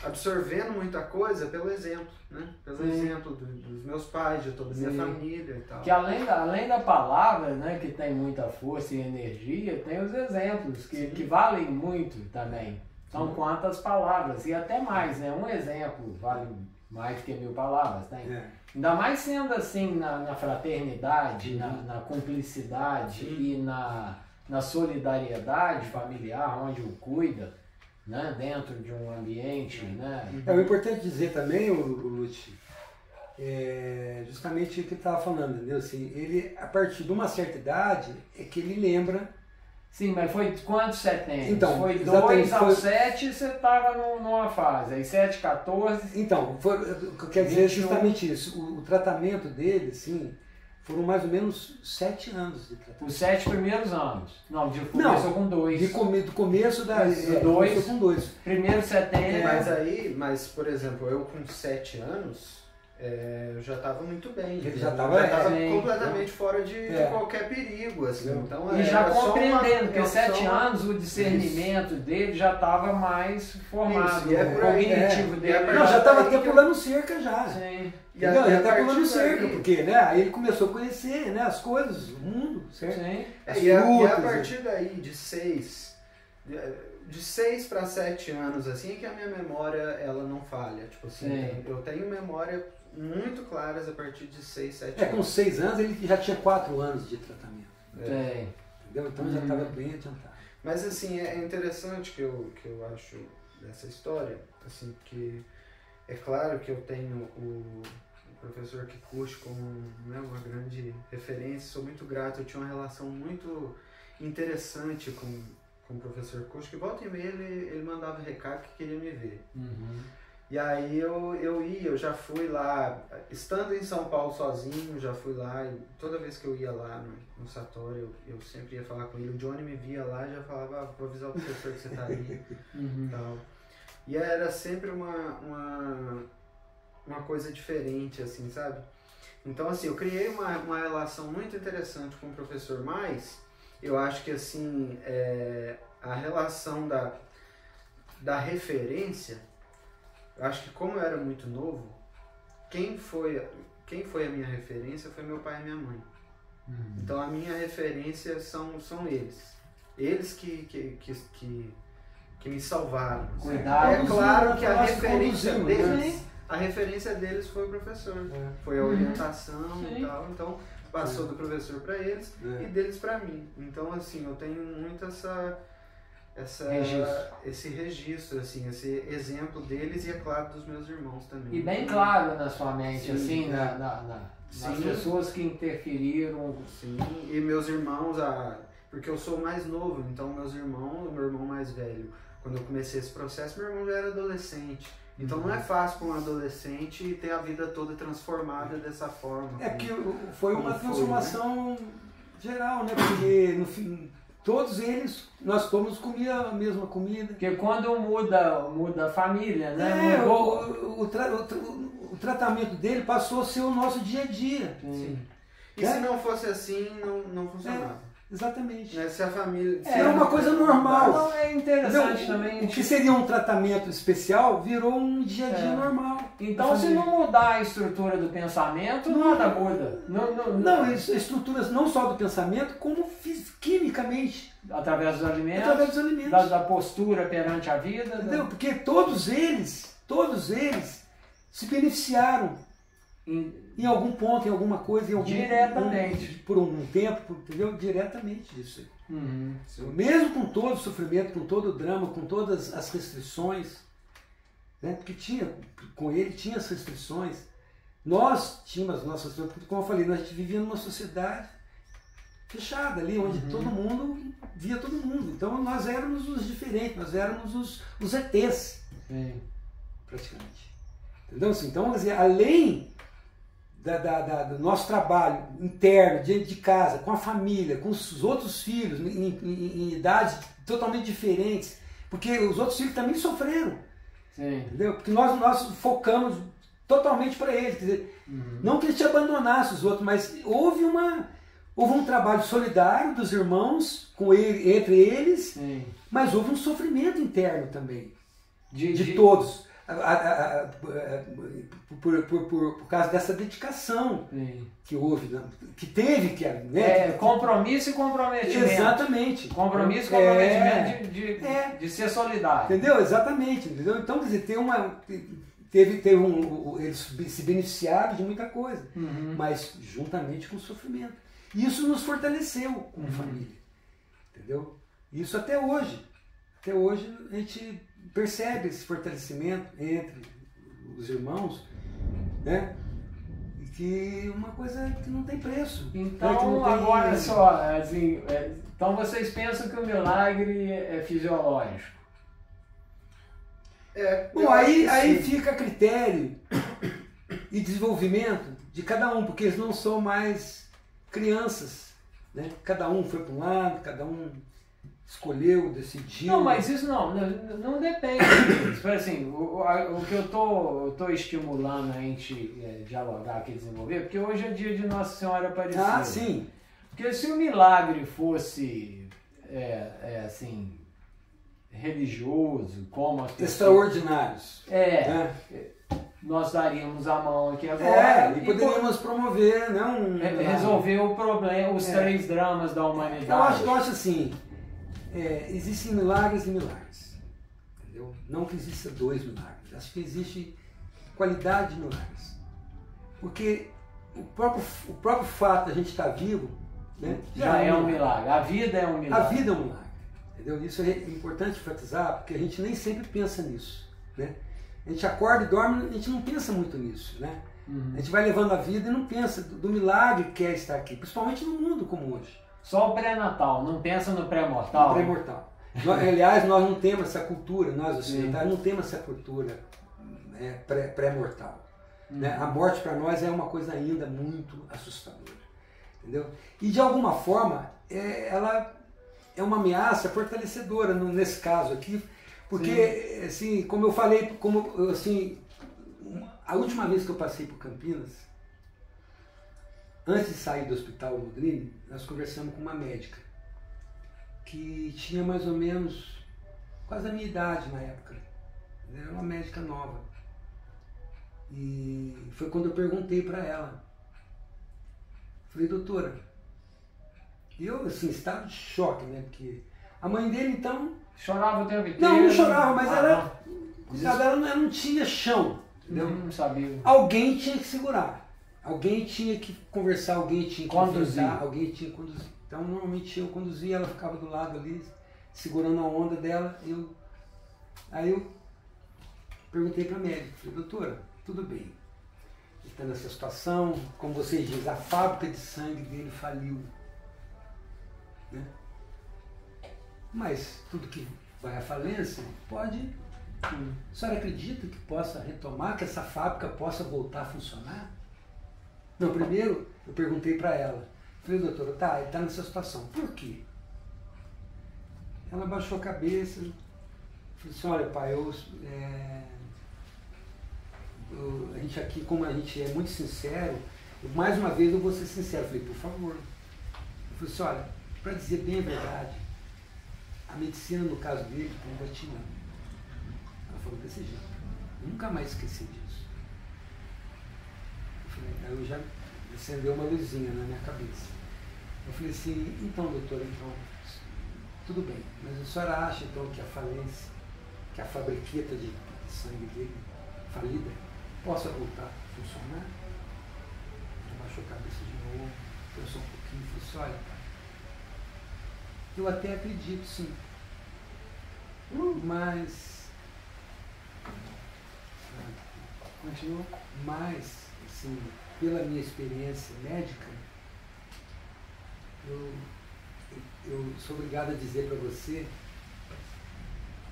absorvendo muita coisa pelo exemplo, né? Pelo exemplo dos meus pais, de toda a minha família e tal. Que além da palavra, né, que tem muita força e energia, tem os exemplos que valem muito também. São quantas palavras, e até mais, né? Um exemplo vale mais do que 1000 palavras, tem. Ainda mais sendo assim na fraternidade, na cumplicidade e na solidariedade familiar, onde o cuida, né, dentro de um ambiente, né? O importante dizer também, o Lute, justamente o que ele estava falando, entendeu? Assim, ele, a partir de uma certa idade, é que ele lembra. Sim, mas foi quantos setênios? Então, foi 2 aos 7, você estava numa fase, aí 7, 14... Então, quer dizer justamente isso, o tratamento dele, sim, foram mais ou menos 7 anos de tratamento. Os 7 primeiros anos. Não, começou com 2. Do começo da... Começou com 2. Primeiro setembro. Mas, por exemplo, eu com 7 anos, eu já estava muito bem. Ele já estava completamente fora de qualquer perigo, assim. Então, e já compreendendo, porque 7 anos o discernimento dele já estava mais formado. O cognitivo dele. Não, já estava até pulando cerca já. Sim. Entendeu? Ele até pulando cerca, porque, né, aí ele começou a conhecer, né, as coisas, o mundo, certo? Sim. E a partir daí, de 6 para 7 anos, assim, que a minha memória, ela não falha. Tipo assim, eu tenho memória muito claras a partir de 6, 7 anos. Com 6 anos ele já tinha 4 anos de tratamento. Entendeu? Então já estava bem adiantado. Mas assim, é interessante que eu acho dessa história, assim, que é claro que eu tenho o professor Kikuchi como, né, uma grande referência, sou muito grato, eu tinha uma relação muito interessante com o professor Kikuchi, que volta e meia ele mandava recado que queria me ver. E aí eu já fui lá, estando em São Paulo sozinho, já fui lá, e toda vez que eu ia lá no Satori, eu sempre ia falar com ele, o Johnny me via lá e já falava, vou avisar o professor que você tá ali, tal. E era sempre uma coisa diferente, assim, sabe? Então, assim, eu criei uma relação muito interessante com o professor, mas eu acho que, assim, a relação da referência, eu acho que como eu era muito novo, quem foi a minha referência foi meu pai e minha mãe. Então, a minha referência são eles. Eles que me salvaram. Cuidado. É claro que a referência deles foi o professor, foi a orientação e tal, então passou do professor para eles e deles para mim. Então, assim, eu tenho muito esse registro, assim, esse exemplo deles e, é claro, dos meus irmãos também. E bem claro na sua mente, Sim, assim, né? nas pessoas que interferiram. Sim, e meus irmãos, porque eu sou o mais novo, então meus irmãos, o meu irmão mais velho, quando eu comecei esse processo, meu irmão já era adolescente. Então não é fácil para um adolescente ter a vida toda transformada dessa forma. É porque foi uma transformação geral, né? Porque no fim, todos eles, nós todos comíamos a mesma comida. Porque quando muda a família, né? O tratamento dele passou a ser o nosso dia a dia. Sim. E se não fosse assim, não funcionava. Exatamente. Né? Se a família... Era uma coisa normal. Não, é interessante também. O que seria um tratamento especial virou um dia a dia normal. Então, se não mudar a estrutura do pensamento, nada muda. Não, estruturas não só do pensamento, como quimicamente. Através dos alimentos. Através dos alimentos. Da postura perante a vida. Entendeu? Porque todos eles se beneficiaram em algum ponto, em alguma coisa, diretamente. Por um tempo, entendeu? Diretamente disso. Uhum. Mesmo com todo o sofrimento, com todo o drama, com todas as restrições, né? Porque com ele tinha as restrições. Nós tínhamos as nossas, como eu falei, nós vivíamos numa sociedade fechada ali, onde todo mundo via todo mundo. Então nós éramos os diferentes, nós éramos os ETs, praticamente. Entendeu? Então, quer dizer, além do nosso trabalho interno, dentro de casa, com a família, com os outros filhos, em idades totalmente diferentes, porque os outros filhos também sofreram. Sim. Entendeu? Porque nós focamos totalmente para eles. Quer dizer, não que eles te abandonassem os outros, mas houve um trabalho solidário dos irmãos entre eles, mas houve um sofrimento interno também, de todos. Por causa dessa dedicação que houve, que teve, compromisso e comprometimento. Exatamente. Compromisso e comprometimento de ser solidário. Entendeu? Exatamente. Entendeu? Então, quer dizer, eles se beneficiaram de muita coisa, mas juntamente com o sofrimento. Isso nos fortaleceu como família. Entendeu? Isso até hoje. Até hoje a gente percebe esse fortalecimento entre os irmãos, né? E que uma coisa que não tem preço. Então, agora só, assim, então vocês pensam que o milagre é fisiológico? Bom, aí fica a critério e desenvolvimento de cada um, porque eles não são mais crianças, né? Cada um foi para um lado, cada um escolheu, decidiu. Não, mas isso não depende disso. Assim, o que eu tô estimulando a gente dialogar aqui, desenvolver, porque hoje é dia de Nossa Senhora Aparecida. Ah, sim. Porque se o milagre fosse, assim, religioso, como as pessoas... Extraordinários. Nós daríamos a mão aqui agora. E poderíamos promover, né, resolver o problema, os 3 dramas da humanidade. Eu acho assim, existem milagres e milagres. Entendeu? Não que exista 2 milagres. Acho que existe qualidade de milagres. Porque o próprio fato de a gente estar vivo, né, já é um milagre. A vida é um milagre. A vida é um milagre. Entendeu? Isso é importante enfatizar, porque a gente nem sempre pensa nisso, né? A gente acorda e dorme, a gente não pensa muito nisso, né? A gente vai levando a vida e não pensa do milagre que é estar aqui, principalmente no mundo como hoje. Só o pré-natal, não pensa no pré-mortal? No pré-mortal. Aliás, nós não temos essa cultura, nós ocidentais não temos essa cultura pré-mortal. Né? A morte para nós é uma coisa ainda muito assustadora. Entendeu? E de alguma forma, ela é uma ameaça fortalecedora nesse caso aqui, porque, assim, como eu falei, a última vez que eu passei por Campinas, antes de sair do hospital Londrina, nós conversamos com uma médica que tinha mais ou menos quase a minha idade na época. Era uma médica nova. E foi quando eu perguntei para ela. Falei, doutora, eu, assim, estava de choque, né? Porque a mãe dele, então... Chorava o tempo inteiro? Não chorava, mas ela não tinha chão, entendeu? Não sabia. Alguém tinha que segurar. Alguém tinha que conversar, alguém tinha que conduzir. Alguém tinha que conduzir. Então, normalmente eu conduzia, ela ficava do lado ali, segurando a onda dela. Aí eu perguntei para a médica, falei, doutora, tudo bem, ele está nessa situação, como vocês dizem, a fábrica de sangue dele faliu, né? Mas tudo que vai à falência pode... A senhora acredita que possa retomar, que essa fábrica possa voltar a funcionar? Não, primeiro eu perguntei para ela, falei, doutora, tá, ele está nessa situação, por quê? Ela baixou a cabeça, falou assim, olha pai, a gente aqui, como a gente é muito sincero, mais uma vez eu vou ser sincero, falei, por favor. Eu falei assim, olha, para dizer bem a verdade, a medicina no caso dele está engatinhando. Ela falou desse jeito, nunca mais esqueci disso. Aí eu já acendeu uma luzinha na minha cabeça. Eu falei assim, então doutora, então, tudo bem, mas a senhora acha então que a falência, que a fabriqueta de sangue dele falida, possa voltar a funcionar? Ele baixou a cabeça de novo, pensou um pouquinho e falou assim, olha, pai, eu até acredito sim, mas continua, mas assim, pela minha experiência médica, eu sou obrigado a dizer para você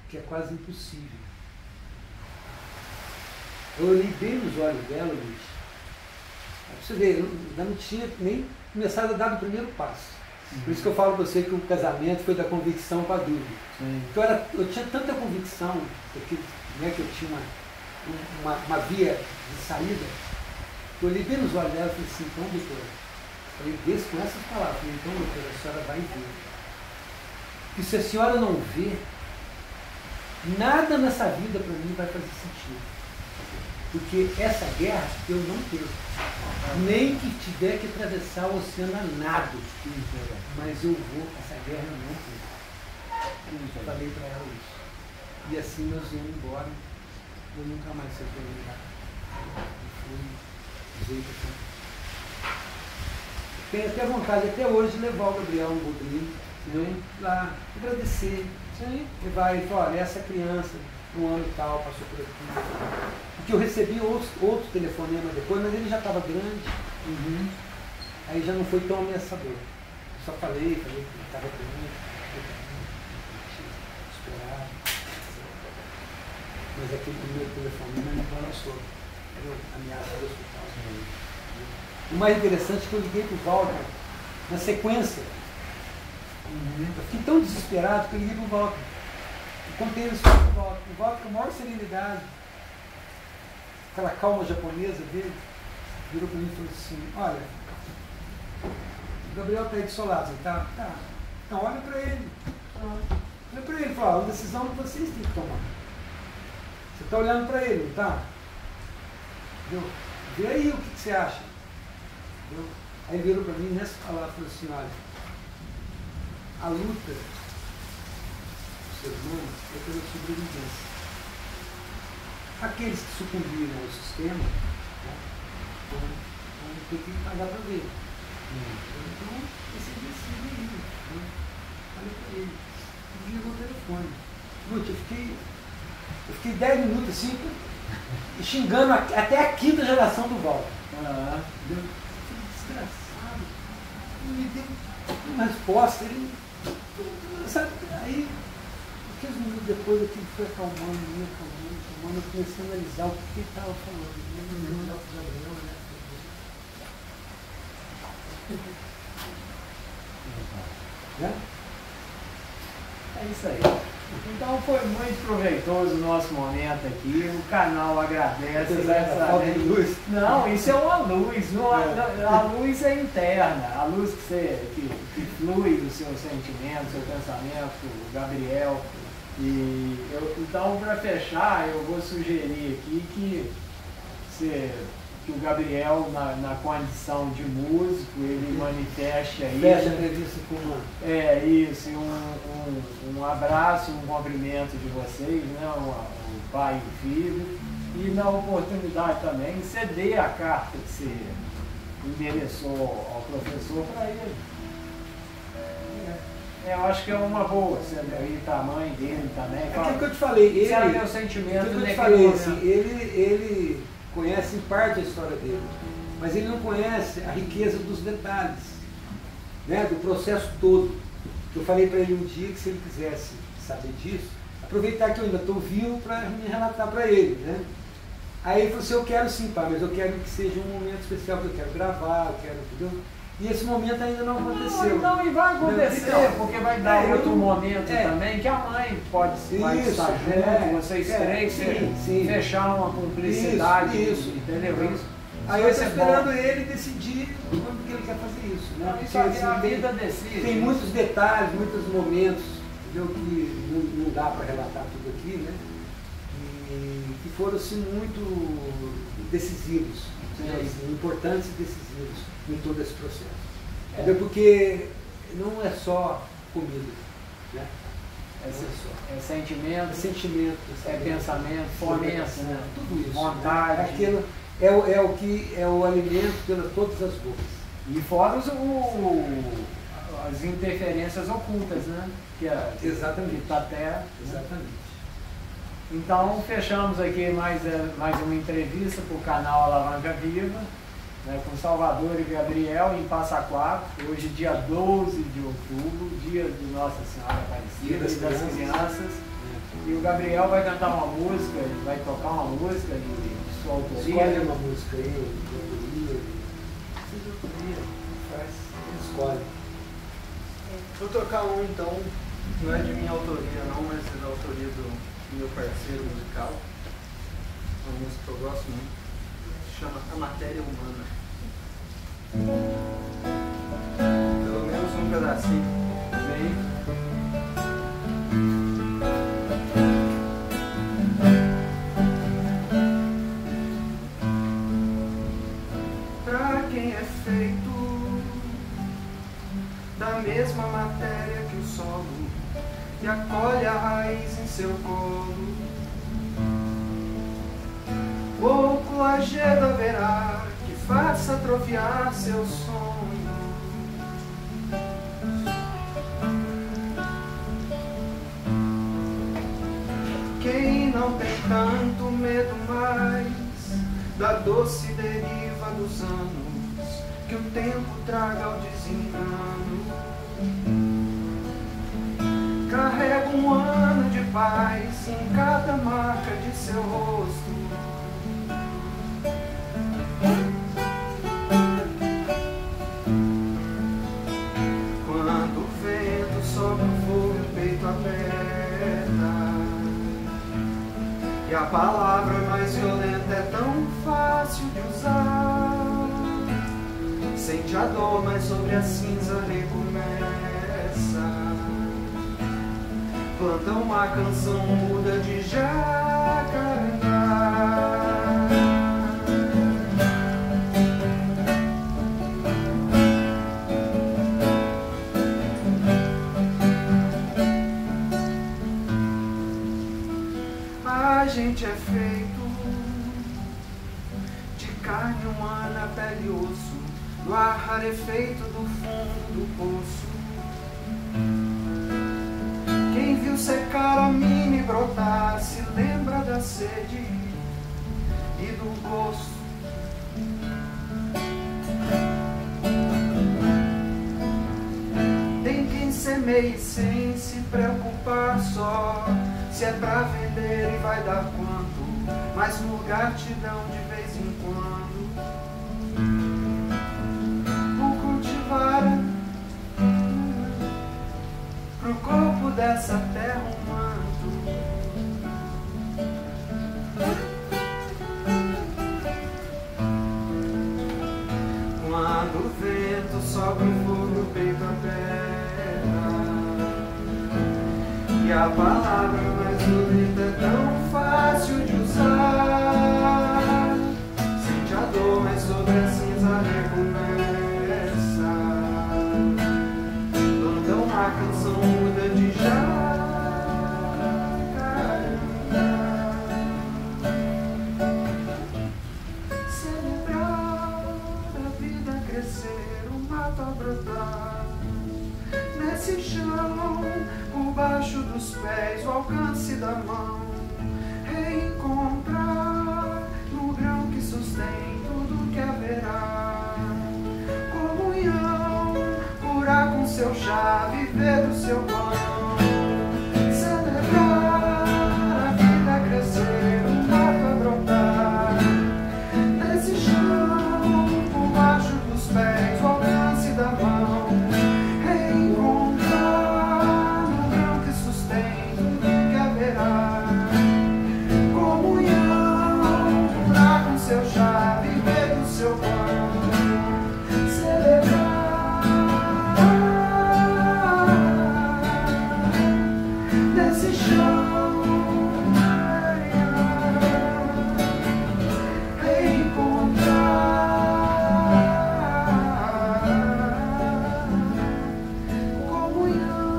que é quase impossível. Eu olhei bem nos olhos dela, Luiz. Pra você ver, eu ainda não tinha nem começado a dar o primeiro passo. Por isso que eu falo para você que o casamento foi da convicção para a dúvida. Porque eu tinha tanta convicção que eu tinha uma via de saída, que eu olhei bem nos olhos dela e falei assim, então, doutora, falei desse com essas palavras, falei, então, doutora, a senhora vai ver. E se a senhora não vê, nada nessa vida para mim vai fazer sentido. Porque essa guerra eu não perco. Nem que tiver que atravessar o oceano a nado. Mas eu vou, essa guerra eu não perco. Eu falei para ela isso. E assim nós íamos embora. Eu nunca mais sei o que eu fui jeito assim. Tenho até vontade, até hoje, de levar o Gabriel no Bodrinho, lá, agradecer. E vai e fala, olha, essa criança, um ano e tal, passou por aqui. Porque eu recebi outro telefonema depois, mas ele já estava grande, aí já não foi tão ameaçador. Eu só falei que ele estava grande, esperado. Mas aquele primeiro telefonema não balançou. Era ameaça do hospital. O mais interessante é que eu liguei para o Walter na sequência. Eu fiquei tão desesperado que eu liguei para o Walter. Eu contei isso para o Walter. O Walter, com a maior serenidade, aquela calma japonesa dele, virou para mim e falou assim, olha, o Gabriel está aí do seu lado, tá? Tá. Então olha para ele. Olha para ele, fala, a decisão que vocês têm que tomar. Você está olhando para ele, não está? Vê aí o que você acha. Aí ele virou para mim nessa palavra e falou assim, olha, a luta do ser humano é pela sobrevivência. Aqueles que sucumbiram ao sistema, né, vão ter que pagar para ver. Então, você decide aí. Né? Olha para ele. E ligou o telefone. Lute, eu fiquei 10 minutos assim, xingando até a quinta geração do Walter. Desgraçado. Ele me deu uma resposta. Ele, sabe, aí, 15 minutos depois, eu fui acalmando, eu comecei a analisar o que ele estava falando. Né? É isso aí. Então foi muito proveitoso o nosso momento aqui. O canal agradece. Luz. Não, isso é uma luz. A luz é interna. A luz que flui do seu sentimento, do seu pensamento, o Gabriel. Então, para fechar, eu vou sugerir aqui que o Gabriel, na condição de músico, ele manifeste aí. Fecha a entrevista com uma. É, isso, um abraço, um cumprimento de vocês, né? O pai e o filho. E na oportunidade também, ceder a carta que você endereçou ao professor para ele. Eu acho que é uma boa, você ir para a mãe dele também. Aquilo que eu te falei, ele. Esse era meu sentimento. Aquilo que eu te falei, assim, ele conhece em parte a história dele, mas ele não conhece a riqueza dos detalhes, né, do processo todo. Eu falei para ele um dia que se ele quisesse saber disso, aproveitar que eu ainda estou vivo para me relatar para ele, né? Aí ele falou assim, eu quero sim, pai, mas eu quero que seja um momento especial, que eu quero gravar, eu quero, entendeu? E esse momento ainda não aconteceu. Então, e vai acontecer, então, porque vai dar outro momento também, que a mãe pode vai isso, estar junto, vocês três, sim. fechar uma cumplicidade, isso. entendeu? Isso. Aí eu estou esperando ele decidir quando que ele quer fazer isso, né? Não, isso a vida decide. Tem muitos detalhes, muitos momentos, entendeu, que não dá para relatar tudo aqui, né? E que foram assim muito decisivos, assim, importantes e decisivos em todo esse processo. Entendeu? Porque não é só comida, né? É sentimento, é pensamento, fomento, né? Tudo isso. Vontade. Aquilo é o que é o alimento pelas todas as bocas. E fora as interferências ocultas, né? Exatamente. Que tá até. Exatamente. Então fechamos aqui mais uma entrevista para o canal Alavanca Viva, né, com Salvador e Gabriel em Passa Quatro, hoje dia 12 de outubro, dia de Nossa Senhora Aparecida e das crianças. E o Gabriel vai cantar uma música, vai tocar uma música de sua autoria. Escolhe uma música aí, de autoria, faz, escolhe. Vou tocar um então, não é de minha autoria não, mas é da autoria do meu parceiro musical, uma música que eu gosto muito, se chama A Matéria Humana. Pelo menos um pedacinho. Vem. Pra quem é feito da mesma matéria que o solo, e acolhe a raiz em seu colo, pouco agedo haverá que faça atrofiar seu sonho. Quem não tem tanto medo mais da doce deriva dos anos, que o tempo traga ao desengano, carrega um ano de paz em cada marca de seu rosto. Quando o vento sopra o fogo e o peito aperta, e a palavra mais violenta é tão fácil de usar, sente a dor, mas sobre a cinza recomeça. Planta uma canção muda de jacarandá. A gente é feito de carne humana, pele e osso, do ar rarefeito do fundo do poço. Quem viu secar a mina e brotar se lembra da sede e do gosto. Tem quem semeie sem se preocupar só se é pra vender e vai dar quanto, mas por gratidão de vez em quando. Por cultivar pro corpo dessa terra um manto. Quando o vento sopra o fogo, o peito aperta, e a palavra mais bonita é tão fácil de usar, sente a dor, mas sobre a cinza recomeça. Planta uma canção muda de jacarandá. Celebrar a vida crescer, o mato a brotar nesse chão. dos pés, o alcance da mão. Reencontrar no grão que sustém tudo que haverá. Comunhão, curar com seu chá, viver do seu pão. Celebrar a vida crescer, o mato a brotar. Nesse chão, por baixo dos pés, o alcance da mão. Reencontrar no grão que sustém tudo que haverá. Comunhão, curar com seu chá, viver do seu pão. Nesse chão, reencontrar comunhão.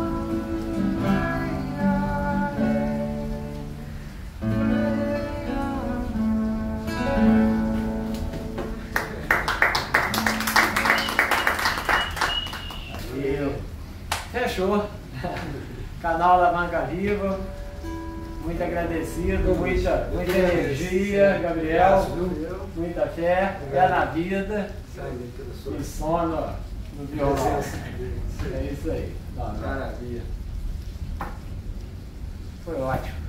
Valeu. Fechou. Canal Alavanca Viva. Muito agradecido, muita energia, Gabriel. Muita fé na vida e sono no violão. É isso aí. Maravilha. Foi ótimo.